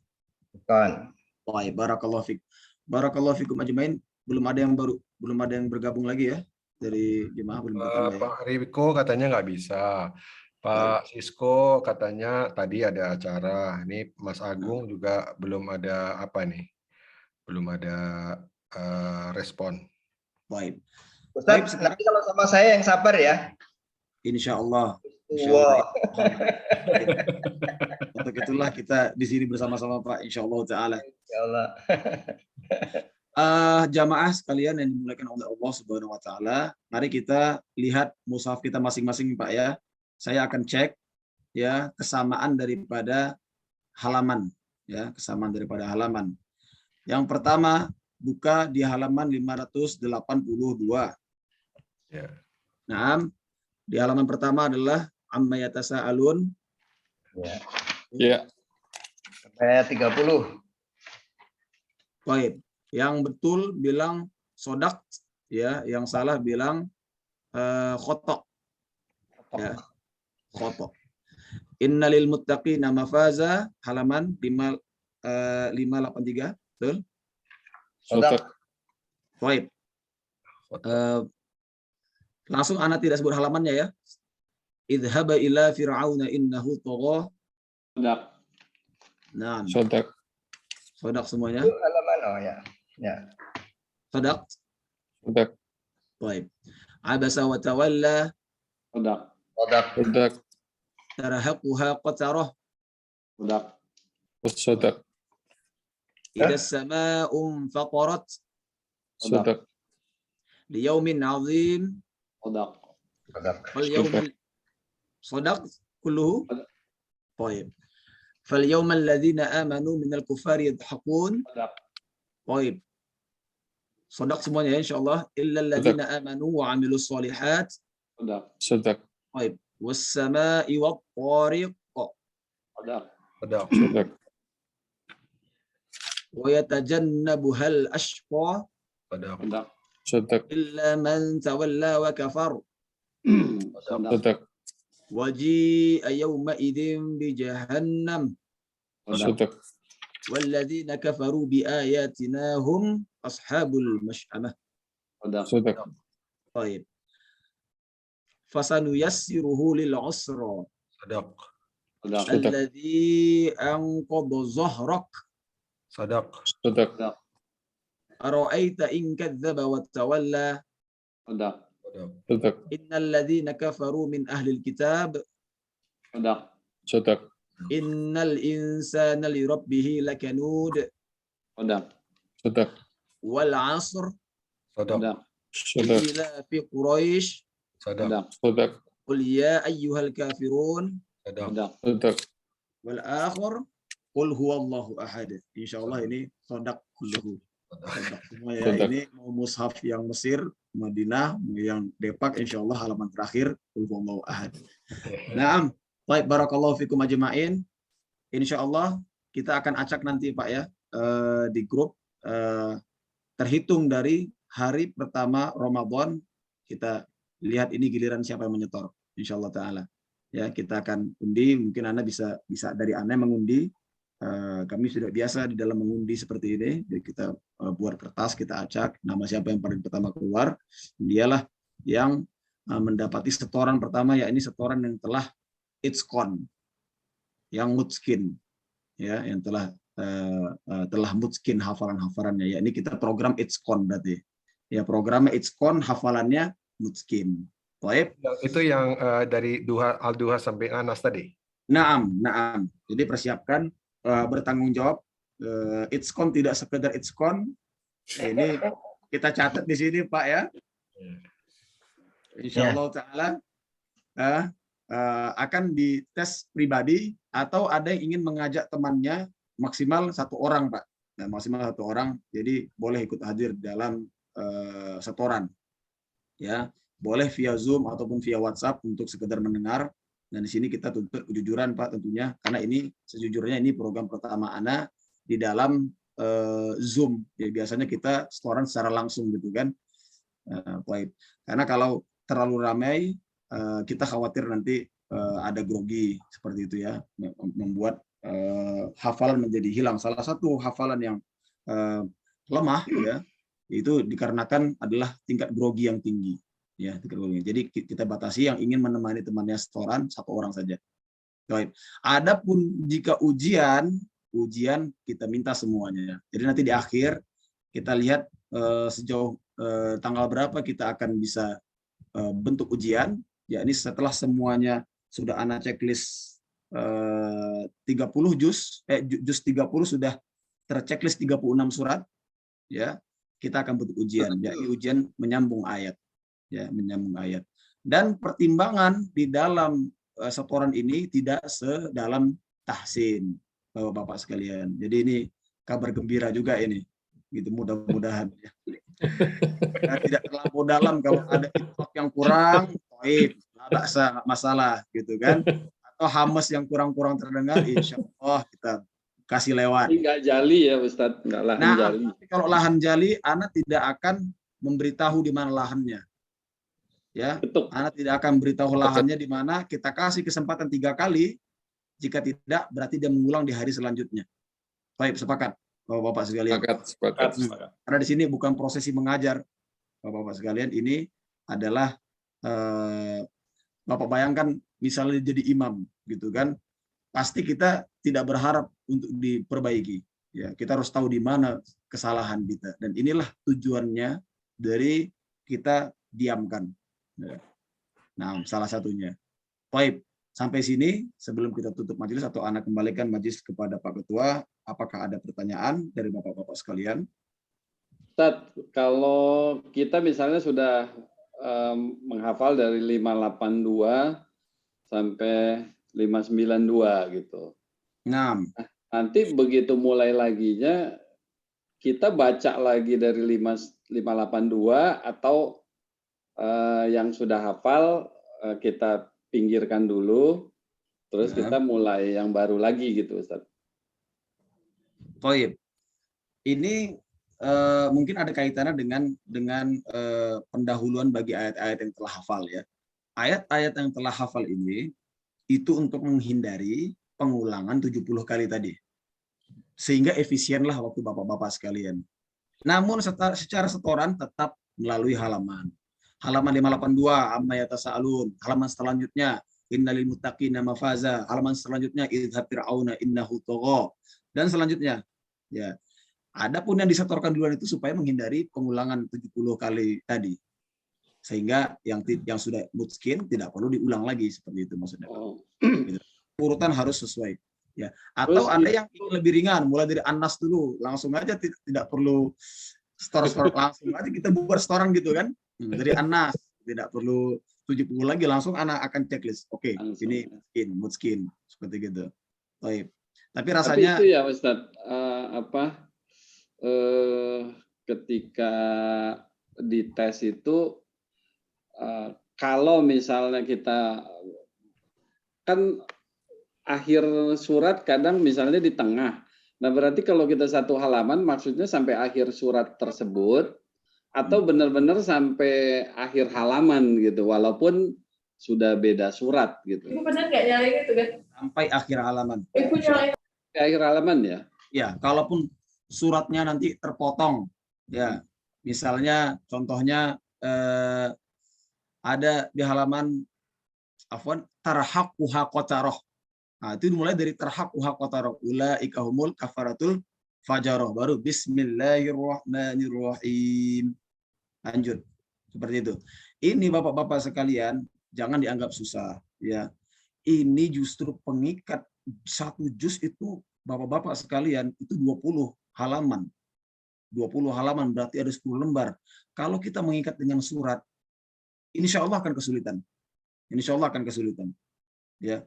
Itqan. Taib. Barakallahu fiik. Barakallahu fiikum ajmain. Belum ada yang bergabung lagi ya dari jemaah, belum bertambah ya. Pak Riko katanya nggak bisa. Pak Sisko katanya tadi ada acara. Ini Mas Agung juga belum ada apa nih? Belum ada respon. Baik. Ustaz, nanti kalau sama saya yang sabar ya. Insya Allah. Wow. Untuk itulah kita di sini bersama-sama Pak. Insya Allah Taala. Ya Allah. Jamaah sekalian yang dimuliakan oleh Allah Subhanahu Wa Taala, mari kita lihat mushaf kita masing-masing Pak ya. Saya akan cek ya kesamaan daripada halaman ya, kesamaan daripada halaman. Yang pertama buka di halaman 582. Ya. Nah, di halaman pertama adalah amma yatasaalun. Ya. Ya. Sampai 30. Baik. Yang betul bilang sodak ya, yang salah bilang khotok. Ya. Khotok. Innalil muttaqina mafaza, halaman 583, betul? Sodak. Baik. Langsung anak tidak sebut halamannya ya. Idhaba ila fir'auna innahu tagha. Sodak. Nah, Sodak. sodak semuanya. Itu halaman ya. Ya. Sodak. Sodak. Baik. Abasa wa tawalla. Sodak. Sodak. Sodak. Tarahaquha qatarah. Sodak. Sodak. Idza as-samaa'u faqarat. Sodak. Liyaumin 'azim. Sodak. Sodak. Fal yawmal sadaq kulluhu. Baik. Fal yawmal ladzina amanu minal kufari yadhakun. Sodak. Baik. Sadaq semuanya ya insyaallah. Illa alladzina amanu wa 'amilus shalihat. Sodak. Sodak. Baik. Was samaa'i wat tariq. Sodak. Sodak. Sodak. Wa yatajannabuhal ashqa. Sodak. Sodak. Sodak. Illa man tawalla wa kafar. Sodak. Waji'a yawma idzin bi jahannam. Sodak. والذين كفروا بآياتنا هم أصحاب المشأمة. Sodak. طيب. فسنيسره للعسرى. Sodak. Sodak. الذي أنقض ظهرك. Sodak. Sodak. أرأيت إن كذب وتولى. Sodak. Sodak. Sodak. إن الذين كفروا من أهل الكتاب. Sodak. Sodak. إن الإنسان لربه لكنود. Sodak. Sodak. والعصر. Sodak. Sodak. إلى في قريش. Sodak. Sodak. قل يا أيها الكافرون. Sodak. Sodak. والآخر قل هو الله أحد. Insyaallah ini sodak kulluhu. Sodak semua ya. Sodak. Ini mau mushaf yang Mesir, Madinah, yang Depak, insyaallah halaman terakhir qul huwallahu ahad. Naam. Baik, barakallahu fikum ajma'in. Insyaallah kita akan acak nanti Pak ya di grup terhitung dari hari pertama Ramadan, kita lihat ini giliran siapa yang menyetor insyaallah taala. Ya, kita akan undi, mungkin Anda bisa dari Anda mengundi. Kami sudah biasa di dalam mengundi seperti ini. Jadi kita buat kertas, kita acak nama siapa yang paling pertama keluar, dialah yang mendapati setoran pertama, ya ini setoran yang telah itqan, yang mutskin, ya, yang telah mutskin hafalan-hafalannya. Ya, ini kita program itqan berarti. Ya, programnya Itskon, hafalannya Mutskin. Baik. Itu yang dari Al-Duha sampai Anas tadi. Naam. Jadi persiapkan, bertanggung jawab. Itskon tidak sekedar Itskon. Ini kita catat di sini, Pak ya. Insya Allah Ta'ala akan dites pribadi, atau ada yang ingin mengajak temannya, maksimal 1 orang, Pak. Nah, maksimal 1 orang, jadi boleh ikut hadir dalam setoran. Ya, boleh via Zoom ataupun via WhatsApp untuk sekedar mendengar. Dan di sini kita tuntut kejujuran, Pak, tentunya, karena ini sejujurnya ini program pertama Ana di dalam Zoom. Ya, biasanya kita setoran secara langsung gitu kan. Baik. Karena kalau terlalu ramai, kita khawatir nanti ada grogi seperti itu ya, membuat hafalan menjadi hilang. Salah satu hafalan yang lemah ya, itu dikarenakan adalah tingkat grogi yang tinggi ya. Jadi kita batasi yang ingin menemani temannya setoran 1 orang saja. Baik. Adapun jika ujian kita minta semuanya. Jadi nanti di akhir kita lihat sejauh tanggal berapa kita akan bisa bentuk ujian. Ya, ini setelah semuanya sudah Ana checklist 30 juz 30 sudah terchecklist 36 surat ya. Kita akan bentuk ujian, yakni ujian menyambung ayat, ya, menyambung ayat. Dan pertimbangan di dalam setoran ini tidak sedalam tahsin, Bapak-bapak sekalian. Jadi ini kabar gembira juga ini, gitu, mudah-mudahan. Ya. Tidak terlalu dalam, kalau ada itlaq yang kurang, baik, nggak masalah, gitu kan? Atau hamas yang kurang-kurang terdengar, insya Allah kita kasih lewat. Enggak jali ya Ustadz, enggak lahan jali. Tapi kalau lahan jali, Ana tidak akan memberitahu di mana lahannya. Ya, Betul. Ana tidak akan beritahu lahannya di mana. Kita kasih kesempatan 3 kali. Jika tidak, berarti dia mengulang di hari selanjutnya. Baik, sepakat, Bapak-bapak sekalian. Sepakat. Karena di sini bukan prosesi mengajar, Bapak-bapak sekalian. Ini adalah Bapak bayangkan, misalnya jadi imam, gitu kan? Pasti kita tidak berharap untuk diperbaiki. Ya, kita harus tahu di mana kesalahan kita. Dan inilah tujuannya dari kita diamkan. Nah, salah satunya. Baik, sampai sini sebelum kita tutup majelis atau Ana kembalikan majelis kepada Pak Ketua, apakah ada pertanyaan dari Bapak-bapak sekalian? Ustadz, kalau kita misalnya sudah menghafal dari 582 sampai 592 gitu. Nah, Nanti begitu mulai laginya kita baca lagi dari 582 atau yang sudah hafal kita pinggirkan dulu, terus kita mulai yang baru lagi gitu, Ustaz. Baik. Ini mungkin ada kaitannya dengan pendahuluan bagi ayat-ayat yang telah hafal ya. Ayat-ayat yang telah hafal ini itu untuk menghindari pengulangan 70 kali tadi. Sehingga efisienlah waktu Bapak-bapak sekalian. Namun secara setoran tetap melalui halaman. Halaman 582, amma yatasaalun. Halaman selanjutnya, innalil muttaqina mafaza. Halaman selanjutnya, idhab fir'auna innahu tagha. Dan selanjutnya, ya. Adapun yang disetorkan duluan itu supaya menghindari pengulangan 70 kali tadi. Sehingga yang sudah mutskin tidak perlu diulang lagi, seperti itu maksudnya. Urutan harus sesuai. Ya. Atau terus, ada yang lebih ringan, mulai dari Anas dulu, langsung aja tidak perlu store langsung aja kita buat setoran gitu kan. Dari Anas tidak perlu 70 lagi, langsung anak akan checklist. Oke, ini mutskin seperti gitu. Baik. Tapi rasanya itu ya Ustadz, ketika dites itu kalau misalnya kita kan akhir surat kadang misalnya di tengah. Nah, berarti kalau kita satu halaman maksudnya sampai akhir surat tersebut atau benar-benar sampai akhir halaman gitu walaupun sudah beda surat gitu. Ibu benar nggak nyalain itu kan? Sampai akhir halaman. Ibu nyalain. Akhir halaman ya? Ya, kalaupun suratnya nanti terpotong ya. Misalnya contohnya ada di halaman tarhaquha qatarah. Nah, itu dimulai dari tarhaquha qatarah. Ulaika humul kafaratul fajarah. Baru bismillahirrahmanirrahim. Lanjut. Seperti itu. Ini Bapak-bapak sekalian, jangan dianggap susah ya. Ini justru pengikat satu juz itu Bapak-bapak sekalian itu 20 halaman. 20 halaman berarti ada 10 lembar. Kalau kita mengikat dengan surat, insya Allah akan kesulitan. Insya Allah akan kesulitan. Ya.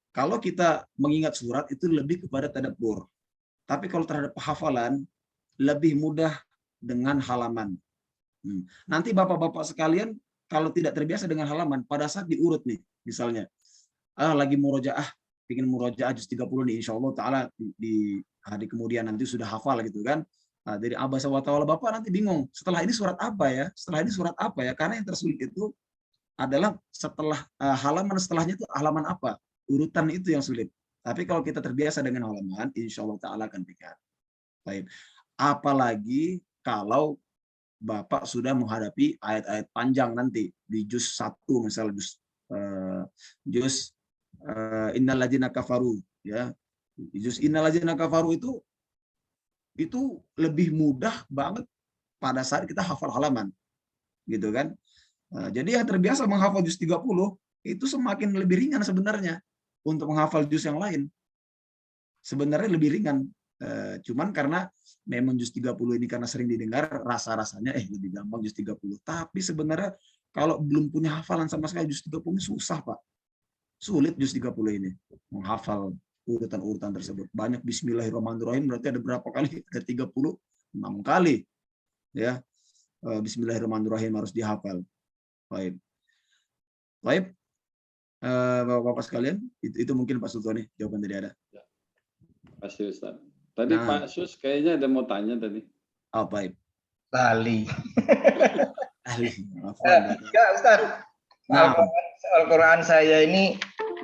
Kalau kita mengingat surat itu lebih kepada tadabbur. Tapi kalau terhadap hafalan lebih mudah dengan halaman. Nanti Bapak-bapak sekalian kalau tidak terbiasa dengan halaman, pada saat diurut nih, misalnya, lagi murojaah, ingin murojaah juz 30 nih, insya Allah Ta'ala di hari kemudian nanti sudah hafal gitu kan. Nah, dari Abasa wa Ta'ala Bapak nanti bingung, setelah ini surat apa ya? Setelah ini surat apa ya? Karena yang tersulit itu adalah setelah halaman setelahnya itu halaman apa? Urutan itu yang sulit. Tapi kalau kita terbiasa dengan halaman, insya Allah Ta'ala akan pegang. Baik. Apalagi kalau Bapak sudah menghadapi ayat-ayat panjang nanti di juz 1 misalnya juz innal ladzina kafaru ya. Juz innal ladzina kafaru itu lebih mudah banget pada saat kita hafal halaman. Gitu kan? Nah, jadi yang terbiasa menghafal juz 30 itu semakin lebih ringan sebenarnya untuk menghafal juz yang lain. Sebenarnya lebih ringan. Cuman karena memang juz 30 ini karena sering didengar rasa-rasanya lebih gampang juz 30. Tapi sebenarnya kalau belum punya hafalan sama sekali juz 30 susah, Pak. Sulit juz 30 ini menghafal urutan-urutan tersebut. Banyak bismillahirrahmanirrahim berarti ada berapa kali? Ada 36 kali. Ya. Bismillahirrahmanirrahim harus dihafal. Baik. Baik. Bapak-bapak sekalian, itu mungkin Pak Sultoni jawaban tadi ada. Terima kasih Ustaz. Tadi Pak Sus kayaknya ada mau tanya tadi. Oh, baik. Lali. Enggak, Ustaz. Al-Quran saya ini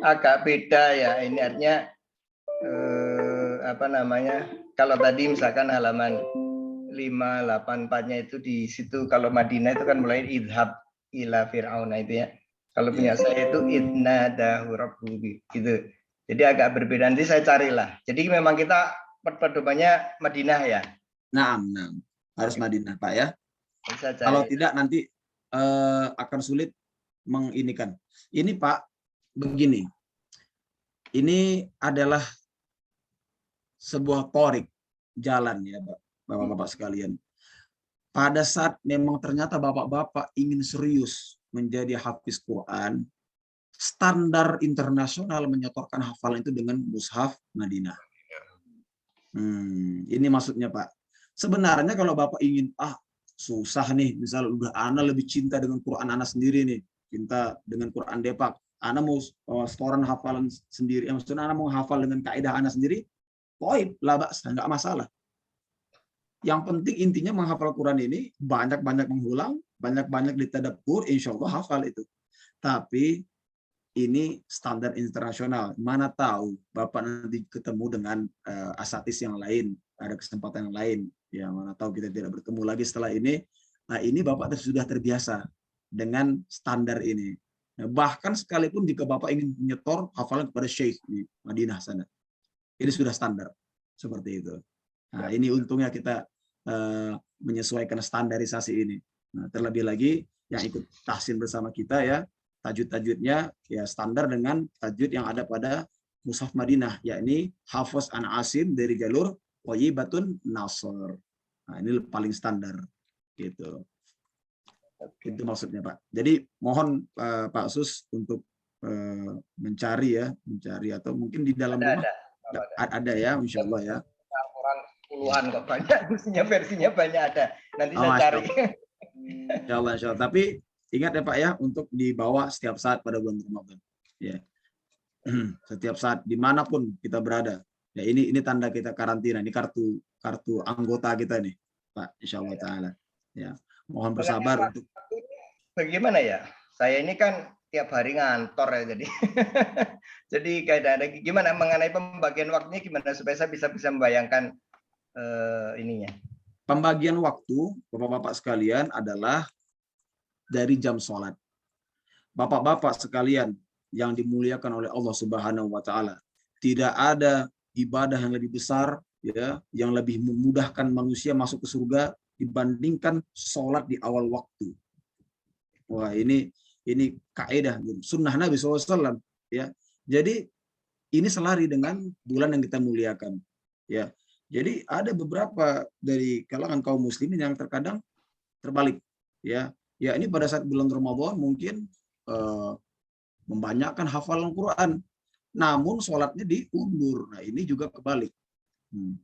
agak beda ya. Ini artinya kalau tadi misalkan halaman 584-nya itu di situ, kalau Madinah itu kan mulai idhab ila fir'auna itu ya. Kalau punya saya itu idnadahu rabbuhu gitu. Jadi agak berbeda. Nanti saya carilah. Jadi memang kita pedomannya Madinah ya. Nah, harus Madinah Pak ya. Kalau tidak nanti akan sulit menginikan. Ini Pak begini. Ini adalah sebuah torik jalan ya Bapak-bapak sekalian. Pada saat memang ternyata Bapak-bapak ingin serius menjadi hafiz Quran, standar internasional menyetorkan hafalan itu dengan mushaf Madinah. Ini maksudnya Pak. Sebenarnya kalau Bapak ingin susah nih, misal udah Ana lebih cinta dengan Quran Ana sendiri nih, cinta dengan Quran Depak, Ana mau setoran hafalan sendiri, maksudnya Ana mau hafal dengan kaidah Ana sendiri, poin lah nggak masalah. Yang penting intinya menghafal Quran ini banyak-banyak mengulang, banyak-banyak ditadabbur, insya Allah hafal itu. Tapi ini standar internasional. Mana tahu Bapak nanti ketemu dengan asatis yang lain, ada kesempatan yang lain. Ya mana tahu kita tidak bertemu lagi setelah ini. Nah ini Bapak sudah terbiasa dengan standar ini. Nah, bahkan sekalipun jika Bapak ingin menyetor hafalan kepada Syekh di Madinah sana, ini sudah standar seperti itu. Nah ini untungnya kita menyesuaikan standarisasi ini. Nah, terlebih lagi yang ikut tahsin bersama kita ya, tajwid-tajwidnya ya standar dengan tajwid yang ada pada mushaf Madinah, yakni Hafiz an Asim dari jalur Thayyibatun Nasr. Nah, ini paling standar gitu. Itu maksudnya Pak. Jadi mohon Pak Sus untuk mencari atau mungkin di dalam rumah ada ya, insya Allah ya. Orang puluhan kok banyak, versinya banyak ada. Nanti saya cari. Insya Allah. Tapi ingat ya Pak ya, untuk dibawa setiap saat pada bulan Ramadan. Ya. Setiap saat dimanapun kita berada. Ya ini tanda kita karantina. Ini kartu anggota kita nih, Pak. Insya Allah Taala. Ya. Mohon bersabar untuk. Bagaimana ya? Saya ini kan tiap hari ngantor ya jadi kadang-kadang gimana mengenai pembagian waktunya gimana supaya saya bisa membayangkan ininya. Pembagian waktu Bapak-bapak sekalian adalah dari jam sholat. Bapak-bapak sekalian yang dimuliakan oleh Allah Subhanahu wa Ta'ala, tidak ada ibadah yang lebih besar ya, yang lebih memudahkan manusia masuk ke surga dibandingkan sholat di awal waktu. Wah, ini kaidah sunnah Nabi SAW, ya. Jadi ini selari dengan bulan yang kita muliakan, ya. Jadi ada beberapa dari kalangan kaum muslimin yang terkadang terbalik, ya. Ya, ini pada saat bulan Ramadan mungkin membanyakkan hafalan Quran, namun sholatnya diundur. Nah, ini juga kebalik.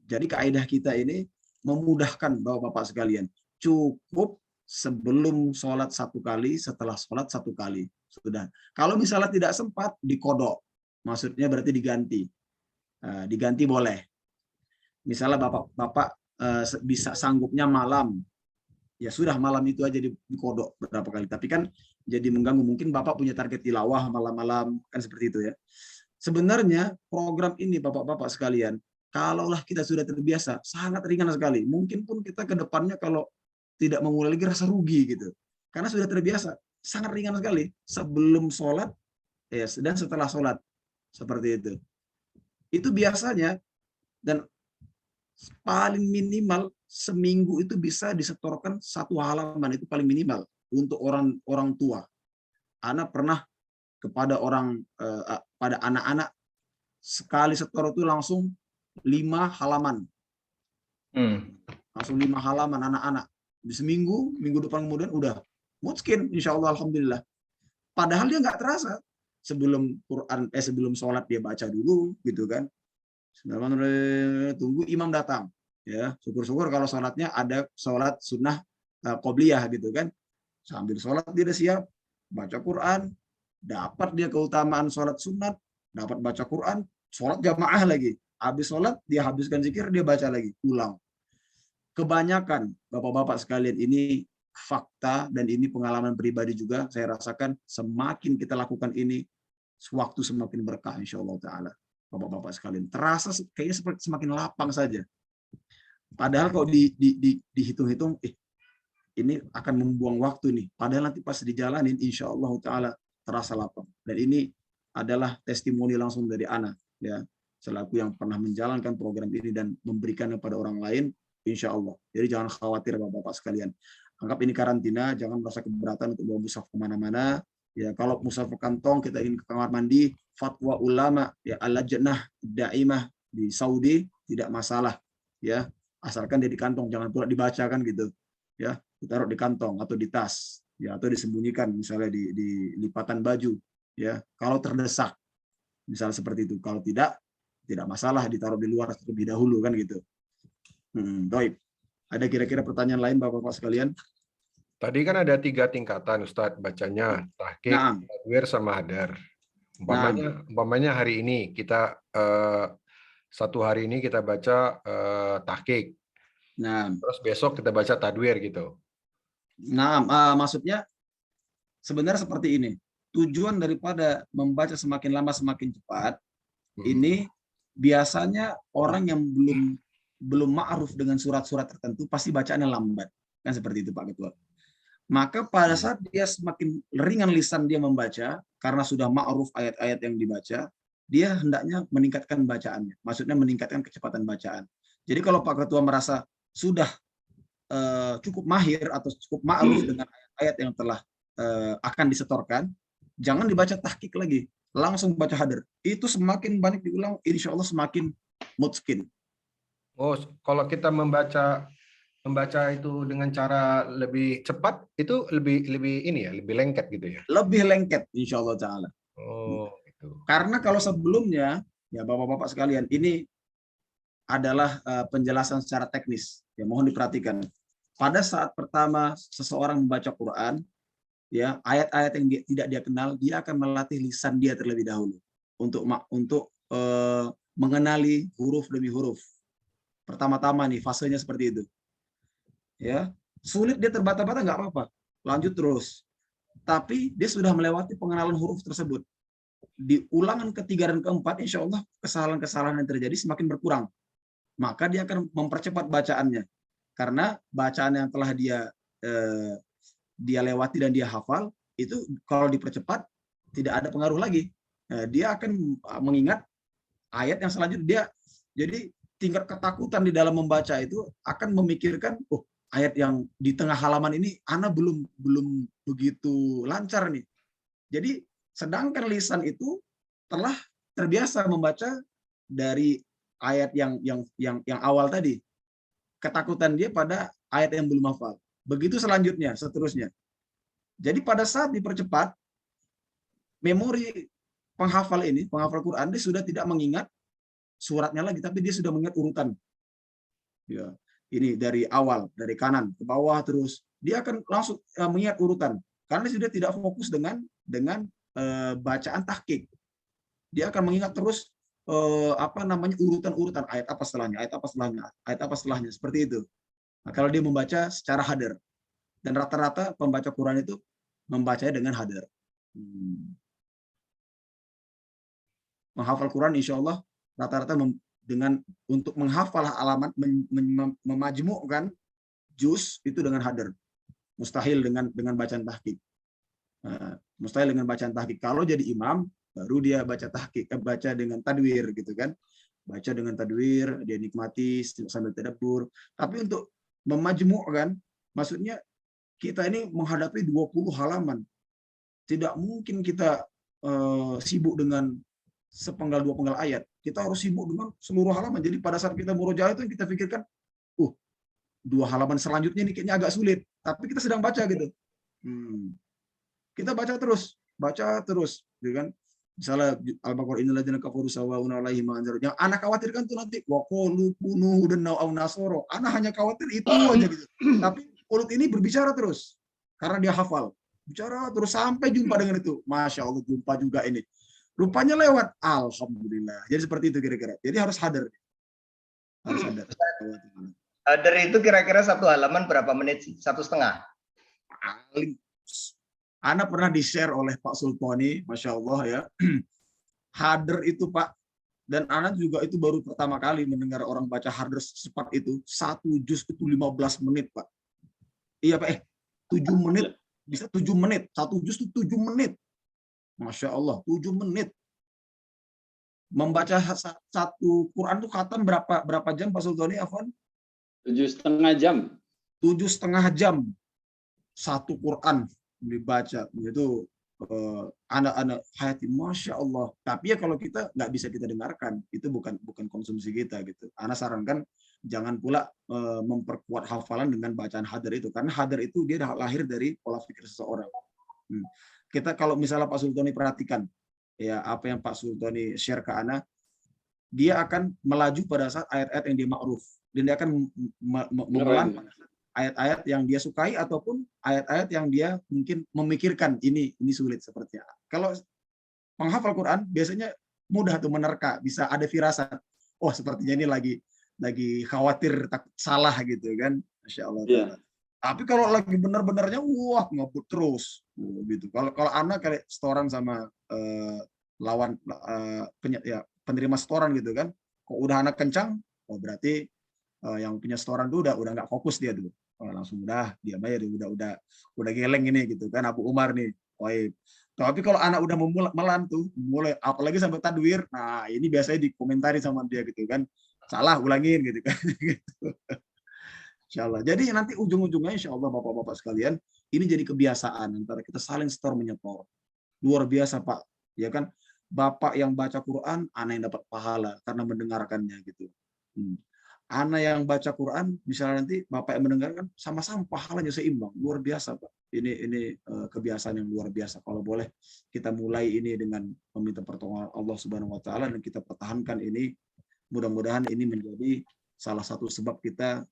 Jadi kaidah kita ini memudahkan bapak-bapak sekalian. Cukup sebelum sholat 1 kali, setelah sholat 1 kali. Sudah. Kalau misalnya tidak sempat, dikodok. Maksudnya berarti diganti. Diganti boleh. Misalnya bapak-bapak bisa sanggupnya malam. Ya sudah, malam itu aja dikodok berapa kali. Tapi kan jadi mengganggu. Mungkin bapak punya target tilawah malam-malam. Kan seperti itu ya. Sebenarnya program ini bapak-bapak sekalian, kalaulah kita sudah terbiasa, sangat ringan sekali. Mungkin pun kita ke depannya kalau tidak memulai lagi rasa rugi gitu. Karena sudah terbiasa, sangat ringan sekali. Sebelum sholat, ya, dan setelah sholat. Seperti itu. Itu biasanya, dan paling minimal seminggu itu bisa disetorkan 1 halaman, itu paling minimal untuk orang tua. Anak pernah kepada pada anak-anak sekali setor itu langsung 5 halaman. Langsung 5 halaman anak-anak. Di seminggu, minggu depan kemudian udah mutskin, insya Allah, alhamdulillah. Padahal dia nggak terasa. Sebelum sholat dia baca dulu, gitu kan. Tunggu imam datang. Ya, syukur-syukur kalau sholatnya ada sholat sunnah qobliyah gitu kan. Sambil sholat dia udah siap, baca Quran, dapat dia keutamaan sholat sunat, dapat baca Quran, sholat jamaah lagi. Habis sholat, dia habiskan zikir, dia baca lagi, ulang. Kebanyakan bapak-bapak sekalian, ini fakta dan ini pengalaman pribadi juga, saya rasakan semakin kita lakukan ini, waktu semakin berkah insya Allah ta'ala. Bapak-bapak sekalian, terasa kayaknya semakin lapang saja. Padahal kalau dihitung-hitung, ini akan membuang waktu nih. Padahal nanti pas dijalanin, insya Allah ta'ala terasa lapang. Dan ini adalah testimoni langsung dari anak, ya, selaku yang pernah menjalankan program ini dan memberikan kepada orang lain, insya Allah. Jadi jangan khawatir bapak-bapak sekalian. Anggap ini karantina, jangan merasa keberatan untuk bawa mushaf kemana-mana. Ya, kalau mushaf kantong, kita ingin ke kamar mandi, fatwa ulama, ya, al-lajnah daimah di Saudi tidak masalah, ya, asalkan dia di kantong, jangan pula dibacakan gitu, ya, ditaruh di kantong atau di tas, ya, atau disembunyikan misalnya di lipatan baju, ya, kalau terdesak, misalnya seperti itu. Kalau tidak masalah ditaruh di luar terlebih dahulu kan gitu. Baik. Ada kira-kira pertanyaan lain bapak-bapak sekalian? Tadi kan ada 3 tingkatan Ustadz bacanya, tahqiq, tadwir, sama hadar. Umpamanya hari ini kita 1 hari ini kita baca tahqiq. Terus besok kita baca tadwir gitu. Maksudnya sebenarnya seperti ini. Tujuan daripada membaca semakin lama semakin cepat, ini biasanya orang yang belum ma'ruf dengan surat-surat tertentu pasti bacaannya lambat. Kan seperti itu Pak Ketua. Maka pada saat dia semakin ringan lisan dia membaca, karena sudah ma'ruf ayat-ayat yang dibaca, dia hendaknya meningkatkan bacaannya. Maksudnya meningkatkan kecepatan bacaan. Jadi kalau Pak Ketua merasa sudah cukup mahir atau cukup ma'ruf dengan ayat-ayat yang telah akan disetorkan, jangan dibaca tahqiq lagi. Langsung baca hadar. Itu semakin banyak diulang, insya Allah semakin mutskin. Oh, kalau kita membaca itu dengan cara lebih cepat, itu lebih ini ya, lebih lengket gitu ya? Lebih lengket, insya Allah ta'ala. Oh, gitu. Karena kalau sebelumnya, ya bapak-bapak sekalian, ini adalah penjelasan secara teknis. Ya, mohon diperhatikan. Pada saat pertama seseorang membaca Quran, ya, ayat-ayat yang tidak dia kenal, dia akan melatih lisan dia terlebih dahulu untuk mengenali huruf demi huruf. Pertama-tama nih fasenya seperti itu. Ya, sulit dia terbata-bata nggak apa-apa, lanjut terus. Tapi dia sudah melewati pengenalan huruf tersebut. Di ulangan ketiga dan keempat, insya Allah kesalahan-kesalahan yang terjadi semakin berkurang. Maka dia akan mempercepat bacaannya. Karena bacaan yang telah dia lewati dan dia hafal, itu kalau dipercepat tidak ada pengaruh lagi. Dia akan mengingat ayat yang selanjutnya. Jadi tingkat ketakutan di dalam membaca itu akan memikirkan, oh ayat yang di tengah halaman ini ana belum begitu lancar nih. Jadi sedangkan lisan itu telah terbiasa membaca dari ayat yang awal tadi. Ketakutan dia pada ayat yang belum hafal. Begitu seterusnya. Jadi pada saat dipercepat, memori penghafal Quran, dia sudah tidak mengingat suratnya lagi, tapi dia sudah mengingat urutan. Ya, ini dari awal, dari kanan ke bawah terus. Dia akan langsung mengingat urutan, karena dia sudah tidak fokus dengan bacaan tahqiq. Dia akan mengingat terus urutan-urutan ayat apa setelahnya, seperti itu. Nah, kalau dia membaca secara hadar, dan rata-rata pembaca Quran itu membacanya dengan hadar. Menghafal Quran insya Allah rata-rata dengan untuk menghafal halaman, memajmu'kan juz itu dengan hadar. Mustahil dengan bacaan tahqiq. Mustahil dengan bacaan tahqiq. Kalau jadi imam baru dia baca tahqiq, baca dengan tadwir gitu kan. Baca dengan tadwir, dia nikmati sambil tadabbur. Tapi untuk memajmu'kan, maksudnya kita ini menghadapi 20 halaman. Tidak mungkin kita sibuk dengan sepenggal dua penggal ayat. Kita harus sibuk dengan seluruh halaman. Jadi pada saat kita murojaah itu kita pikirkan, 2 halaman selanjutnya ini kayaknya agak sulit. Tapi kita sedang baca gitu. Kita baca terus, gitu kan? Misalnya Al-Baqarah innal ladzina kafaru sawa'un 'alaihim anzar. Yang anak khawatirkan tuh nanti wa qalu kunu hudan aw nasara. Anak hanya khawatir itu aja gitu. Tapi mulut ini berbicara terus karena dia hafal. Bicara terus sampai jumpa dengan itu. Masya Allah, jumpa juga ini. Rupanya lewat. Alhamdulillah. Jadi seperti itu kira-kira. Jadi harus hadar. Harus hadar. Hadar itu kira-kira 1 halaman berapa menit sih? 1,5? Ana pernah di-share oleh Pak Sultoni, Masya Allah ya. Hadar itu Pak, dan Ana juga itu baru pertama kali mendengar orang baca hadar secepat itu. 1 juz itu 15 menit Pak. Iya Pak, 7 menit. Bisa 7 menit. 1 juz itu 7 menit. Masya Allah, 7 menit. Membaca satu Quran itu khatam berapa jam Pak Sultoni, Afwan? 7,5 jam. 7,5 jam. Satu Quran dibaca. Itu anak-anak hayati, Masya Allah. Tapi ya kalau kita nggak bisa kita dengarkan, itu bukan konsumsi kita gitu. Ana sarankan jangan pula memperkuat hafalan dengan bacaan hadar itu, karena hadar itu dia lahir dari pola pikir seseorang. Kita kalau misalnya Pak Sultoni perhatikan ya apa yang Pak Sultoni share ke Ana, dia akan melaju pada saat ayat-ayat yang dia ma'ruf, dan dia akan memelan pada saat ayat-ayat yang dia sukai ataupun ayat-ayat yang dia mungkin memikirkan ini sulit seperti apa. Kalau menghafal Quran biasanya mudah tuh menerka, bisa ada firasat. Oh, sepertinya ini lagi khawatir takut salah gitu kan. Masya Allah. Yeah. Tapi kalau lagi benar-benarnya wah ngebut terus gitu. Kalau anak kayak setoran sama lawan penerima setoran gitu kan. Kok udah anak kencang, oh berarti yang punya setoran tuh udah nggak fokus dia dulu. Langsung udah diam aja, udah geleng ini gitu kan Abu Umar nih. Tapi kalau anak udah melan tuh, mulai apalagi sampai tadwir, nah ini biasanya dikomentari sama dia gitu kan, salah ulangin gitu kan. Insya Allah. Jadi nanti ujung-ujungnya insya Allah bapak-bapak sekalian, ini jadi kebiasaan antara kita saling setor menyetor. Luar biasa Pak, ya kan? Bapak yang baca Quran, anak yang dapat pahala karena mendengarkannya gitu. Anak yang baca Quran, misalnya nanti bapak yang mendengarkan, sama-sama pahalanya seimbang, luar biasa Pak. Ini kebiasaan yang luar biasa. Kalau boleh kita mulai ini dengan meminta pertolongan Allah Subhanahu Wa Taala dan kita pertahankan ini. Mudah-mudahan ini menjadi salah satu sebab kita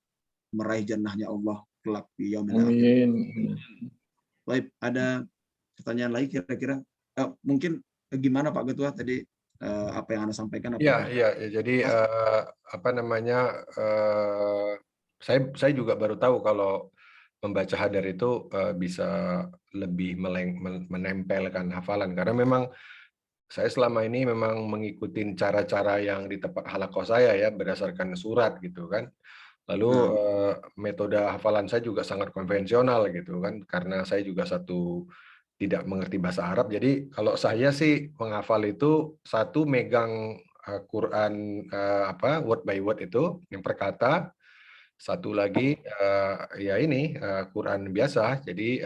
meraih jannahnya Allah kelak di yaumil akhir. Amin. Baik, ada pertanyaan lagi kira-kira? Mungkin gimana Pak Ketua tadi? Apa yang Anda sampaikan? Iya. Jadi saya juga baru tahu kalau membaca hadar itu bisa lebih menempelkan hafalan, karena memang saya selama ini memang mengikuti cara-cara yang di tempat halaqah saya ya, berdasarkan surat gitu kan. Lalu metode hafalan saya juga sangat konvensional gitu kan, karena saya juga tidak mengerti bahasa Arab. Jadi kalau saya sih menghafal itu satu megang Quran word by word itu yang per kata. Satu lagi ya ini Quran biasa. Jadi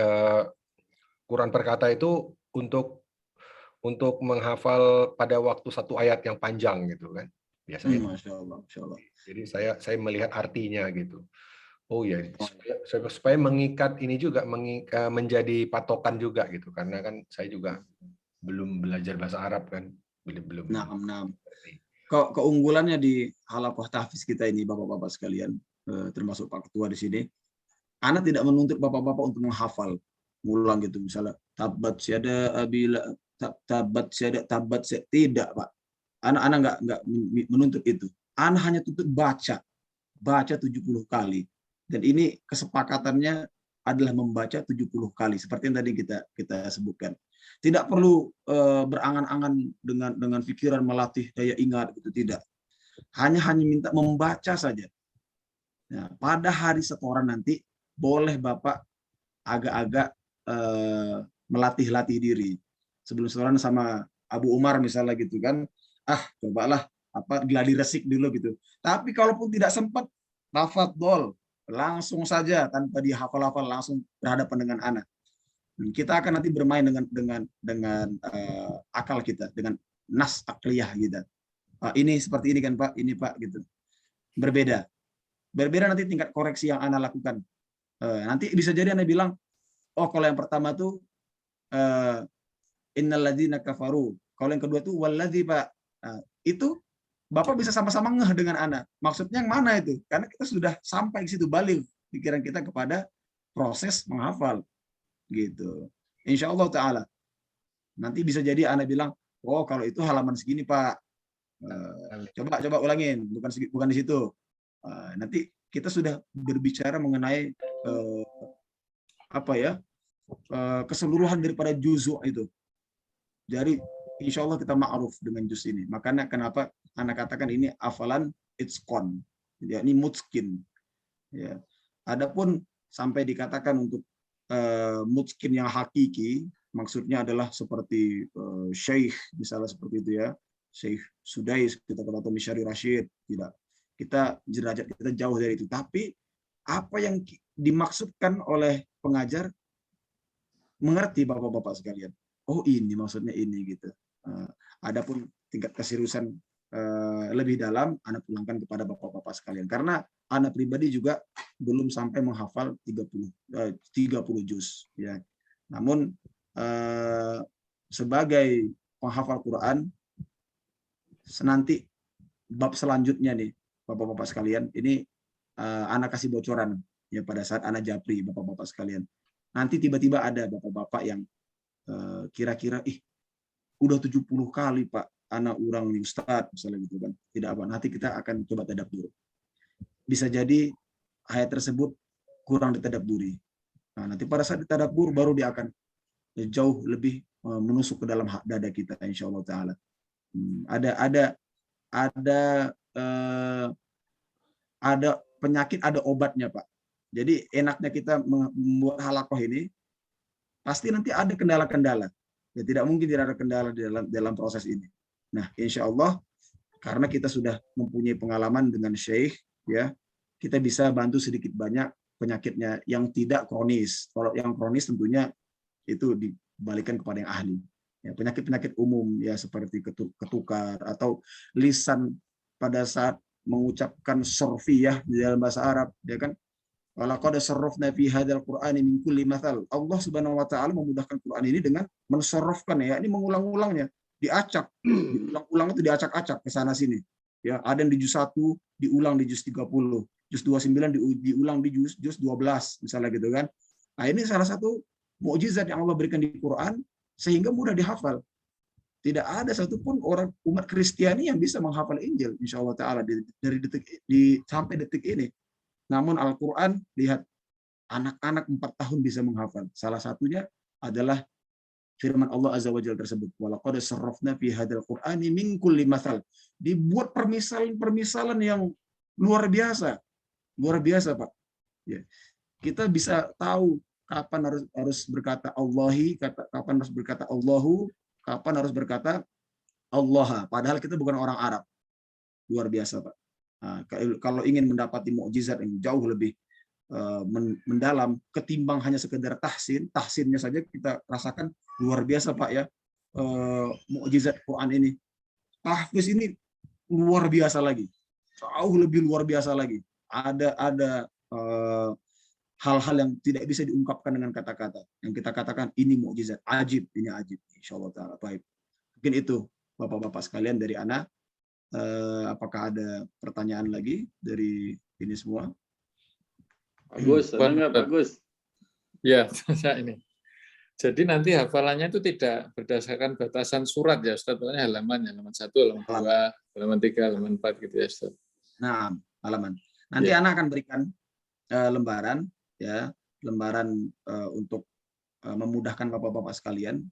Quran per kata itu untuk menghafal pada waktu satu ayat yang panjang gitu kan. Biasanya. Masya Allah, Masya Allah. Jadi saya melihat artinya gitu. Oh ya, supaya mengikat ini juga menjadi patokan juga gitu. Karena kan saya juga belum belajar bahasa Arab kan. Belum. Nah. Keunggulannya di halaqah tahfiz kita ini, Bapak-bapak sekalian, termasuk Pak Ketua di sini, Ana tidak menuntut Bapak-bapak untuk menghafal, ngulang gitu, misalnya tabat syada abila, tabat syada, tidak, Pak. Ana nggak menuntut itu. Ana hanya tuntut baca 70 kali. Dan ini kesepakatannya adalah membaca 70 kali, seperti yang tadi kita sebutkan. Tidak perlu berangan-angan dengan pikiran melatih daya ingat, gitu, tidak. Hanya minta membaca saja. Nah, pada hari setoran nanti boleh Bapak agak-agak melatih diri. Sebelum setoran sama Abu Umar misalnya gitu kan, cobalah gladi resik dulu gitu. Tapi kalaupun tidak sempat, tafadhol, langsung saja tanpa dihafal-hafal, langsung berhadapan dengan anak. Kita akan nanti bermain dengan akal kita, dengan nas akliyah kita. Ini seperti ini kan Pak, ini Pak gitu. Berbeda nanti tingkat koreksi yang Ana lakukan. Nanti bisa jadi Ana bilang, kalau yang pertama tuh innalladzina kafaru. Kalau yang kedua tuh walladzi, Pak. Itu Bapak bisa sama-sama ngeh dengan Ana. Maksudnya yang mana itu? Karena kita sudah sampai ke situ, balik pikiran kita kepada proses menghafal. Gitu. Insya Allah Ta'ala. Nanti bisa jadi Ana bilang, kalau itu halaman segini Pak. Coba ulangin, bukan di situ. Nanti kita sudah berbicara mengenai keseluruhan daripada juzuk itu. Jadi insya Allah kita ma'ruf dengan juz ini. Makanya kenapa Anak katakan ini hafalan itqan, yakni mutskin. Ya. Adapun sampai dikatakan untuk mutskin yang hakiki, maksudnya adalah seperti syekh, misalnya seperti itu ya, Syekh Sudais, kita kata atau Misyari Rashid, tidak. Kita derajat kita jauh dari itu. Tapi apa yang dimaksudkan oleh pengajar mengerti Bapak-bapak sekalian. Ini maksudnya ini gitu. Adapun tingkat keseriusan lebih dalam, Anda pulangkan kepada Bapak-bapak sekalian. Karena Anda pribadi juga belum sampai menghafal 30 juz. Ya. Namun sebagai penghafal Quran, nanti bab selanjutnya nih, Bapak-bapak sekalian, ini Anda kasih bocoran ya pada saat Anda japri, Bapak-bapak sekalian. Nanti tiba-tiba ada Bapak-bapak yang kira-kira, udah 70 kali Pak, anak urang nih Ustadz, misalnya gitu kan. Tidak apa, nanti kita akan coba tadabbur. Bisa jadi ayat tersebut kurang ditadabburi. Nah, nanti pada saat ditadabbur baru dia akan jauh lebih menusuk ke dalam dada kita, insya Allah Ta'ala. Ada penyakit, ada obatnya Pak. Jadi enaknya kita membuat halaqah ini, pasti nanti ada kendala-kendala. Ya, tidak mungkin tidak ada kendala dalam proses ini. Nah, insya Allah karena kita sudah mempunyai pengalaman dengan Syekh, ya, kita bisa bantu sedikit banyak penyakitnya yang tidak kronis. Kalau yang kronis tentunya itu dibalikan kepada yang ahli. Ya, penyakit-penyakit umum ya seperti ketukar atau lisan pada saat mengucapkan sorfiyah di dalam bahasa Arab, ya kan? Walaqad sarrafna fi hadzal qur'ani min kulli mathal. Allah Subhanahu wa taala memudahkan Quran ini dengan mensorofkan, ya, ini mengulang-ulangnya, diacak, diulang-ulang itu diacak-acak ke sana sini. Ya, ada yang di juz 1 diulang di juz 30, juz 29 diulang di juz 12 misalnya gitu kan. Nah, ini salah satu mukjizat yang Allah berikan di Quran sehingga mudah dihafal. Tidak ada satupun orang umat Kristiani yang bisa menghafal Injil insyaallah taala dari sampai detik ini. Namun Al-Quran, lihat, anak-anak 4 tahun bisa menghafal. Salah satunya adalah firman Allah Azza wa Jalla tersebut. Walaqad sarrafna fi hadzal Qur'ani min kulli mathal. Dibuat permisalan yang luar biasa. Luar biasa, Pak. Ya. Kita bisa tahu kapan harus berkata Allahi, kapan harus berkata Allahu, kapan harus berkata Allah. Padahal kita bukan orang Arab. Luar biasa, Pak. Nah, kalau ingin mendapati mukjizat yang jauh lebih mendalam ketimbang hanya sekedar tahsinnya saja kita rasakan luar biasa Pak ya. Mukjizat Quran ini, tahfiz ini luar biasa lagi, jauh lebih luar biasa lagi. Ada hal-hal yang tidak bisa diungkapkan dengan kata-kata. Yang kita katakan ini mukjizat, ajib, ini ajib. Insyaallah taala. Baik. Mungkin itu Bapak-bapak sekalian dari Ana. Apakah ada pertanyaan lagi dari ini semua? Bagus, ada nggak bagus? Ya, saya ini. Jadi nanti hafalannya itu tidak berdasarkan batasan surat ya, Ustaz. Pokoknya halaman 1, halaman 2, halaman 3, halaman 4 gitu ya, Ustaz. Nah, halaman. Nanti Ana akan berikan lembaran ya, lembaran untuk memudahkan Bapak-bapak sekalian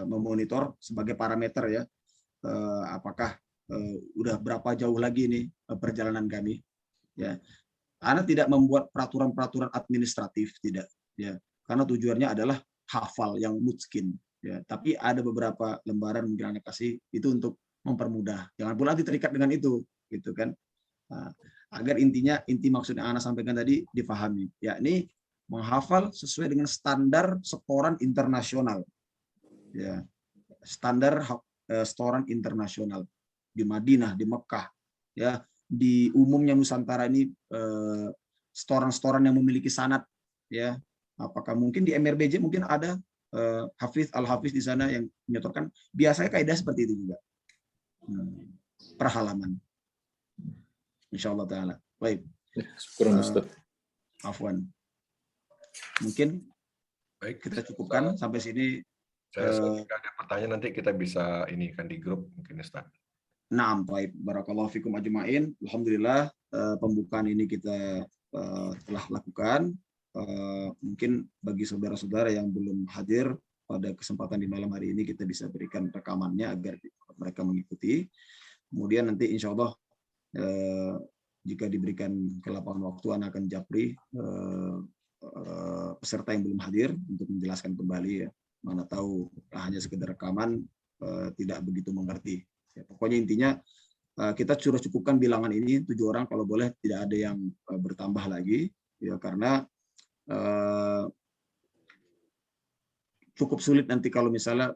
memonitor sebagai parameter ya. Apakah udah berapa jauh lagi nih perjalanan kami ya. Ana tidak membuat peraturan-peraturan administratif, tidak ya, karena tujuannya adalah hafal yang mutskin ya. Tapi ada beberapa lembaran mungkin Ana kasih itu untuk mempermudah, jangan pula nanti terikat dengan itu gitu kan. Nah, agar inti maksud yang Ana sampaikan tadi difahami, yakni menghafal sesuai dengan standar setoran internasional ya, standar setoran internasional di Madinah, di Mekah ya. Di umumnya Nusantara ini setoran-setoran yang memiliki sanad ya. Apakah mungkin di MRBJ mungkin ada Al-Hafiz di sana yang menyetorkan, biasanya kaidah seperti itu juga per halaman. Insyaallah taala. Baik. Syukur Ustaz. Afwan. Mungkin Baik, kita cukupkan sampai sini. Jika ada pertanyaan nanti kita bisa ini kan di grup mungkin Ustaz. Naam, baik. Barakallahu fikum ajma'in. Alhamdulillah pembukaan ini kita telah lakukan. Mungkin bagi saudara-saudara yang belum hadir pada kesempatan di malam hari ini kita bisa berikan rekamannya agar mereka mengikuti. Kemudian nanti insya Allah jika diberikan kelapangan waktu Ana akan japri peserta yang belum hadir untuk menjelaskan kembali ya. Mana tahu hanya sekedar rekaman tidak begitu mengerti. Ya, pokoknya intinya kita sudah cukupkan bilangan ini 7 orang, kalau boleh tidak ada yang bertambah lagi ya, karena cukup sulit nanti kalau misalnya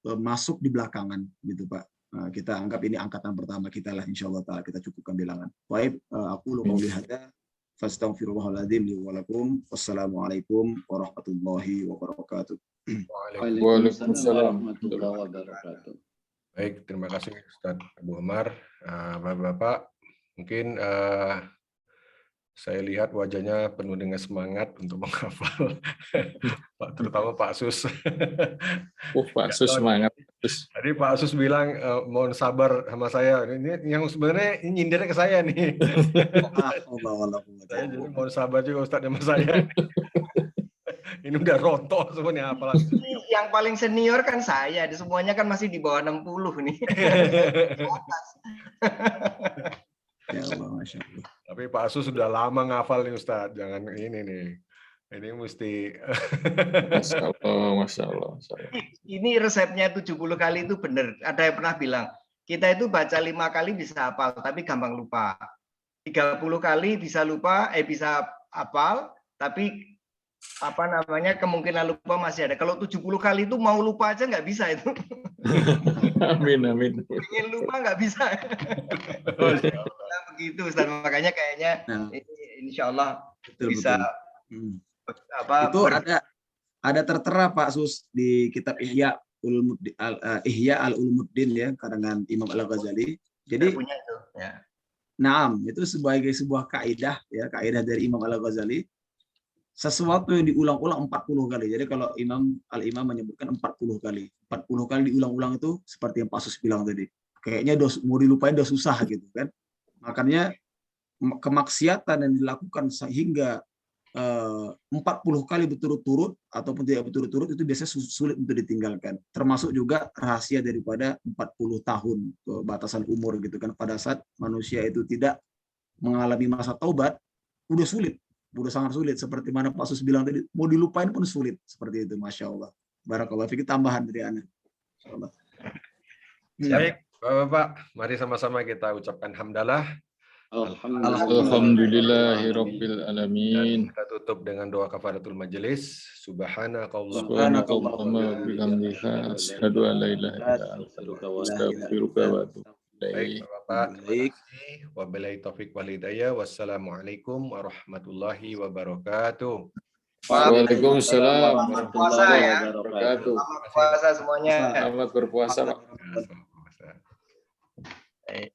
masuk di belakangan gitu Pak. Kita anggap ini angkatan pertama kita lah, insyaallah taala kita cukupkan bilangan. Baik, aku qouli hadza fastaghfirullahaladzim li wa lakum. Wassalamualaikum warahmatullahi wabarakatuh. Waalaikumsalam warahmatullahi wabarakatuh. Baik, terima kasih Ustadz Abu Omar. Bapak-bapak, mungkin saya lihat wajahnya penuh dengan semangat untuk menghafal, terutama Pak Sus. Pak Sus semangat. Tadi Pak Sus bilang mohon sabar sama saya. Ini yang sebenarnya nyindirnya ke saya nih. Saya jadi mohon sabar juga Ustadz sama saya. Ini udah rontok semuanya apalagi. Yang paling senior kan saya, semuanya kan masih di bawah 60 nih. Ya Allah, Masya Allah. Tapi Pak Asus sudah lama ngafal nih Ustadz, jangan ini nih. Ini mesti. Masya Allah, Masya Allah. Ini resepnya 70 kali itu benar. Ada yang pernah bilang, kita itu baca 5 kali bisa hafal, tapi gampang lupa. 30 kali bisa lupa, bisa hafal, tapi kemungkinan lupa masih ada. Kalau 70 kali itu mau lupa aja nggak bisa itu. Amin. Ingin lupa nggak bisa. Nah, begitu Ustaz. Makanya kayaknya insya Allah bisa. Itu ada tertera Pak Sus di kitab Ihya al-Ulumuddin ya, karangan Imam Al-Ghazali. Jadi punya itu ya. Naam, itu sebagai sebuah kaidah ya, kaidah dari Imam Al-Ghazali. Sesuatu yang diulang-ulang 40 kali. Jadi kalau Al-Imam menyebutkan 40 kali. 40 kali diulang-ulang itu seperti yang Pak Sus bilang tadi. Kayaknya mau dilupain udah susah gitu kan. Makanya kemaksiatan yang dilakukan sehingga 40 kali berturut-turut ataupun tidak berturut-turut itu biasanya sulit untuk ditinggalkan. Termasuk juga rahasia daripada 40 tahun batasan umur gitu kan. Pada saat manusia itu tidak mengalami masa taubat, udah sulit. Udah sangat sulit, seperti mana Pak Sus bilang tadi, mau dilupain pun sulit, seperti itu. Masya Allah. Barakallahu fiik, tambahan dari Anda. Baik, Bapak-bapak, mari sama-sama kita ucapkan hamdalah. Alhamdulillahirabbil Dan alamin. kita tutup dengan doa kafaratul majelis. Subhanakallahumma bihamdika asyhadu an la ilaha illa anta astaghfiruka wa atubu Baik, ilaik. Bapak. Terima kasih. Wabillahi taufik wal hidayah. Wassalamualaikum warahmatullahi wabarakatuh. Waalaikumsalam Selamat puasa warahmatullahi ya. wabarakatuh. Selamat puasa semuanya. Selamat berpuasa, Pak. Ya, selamat puasa. Baik.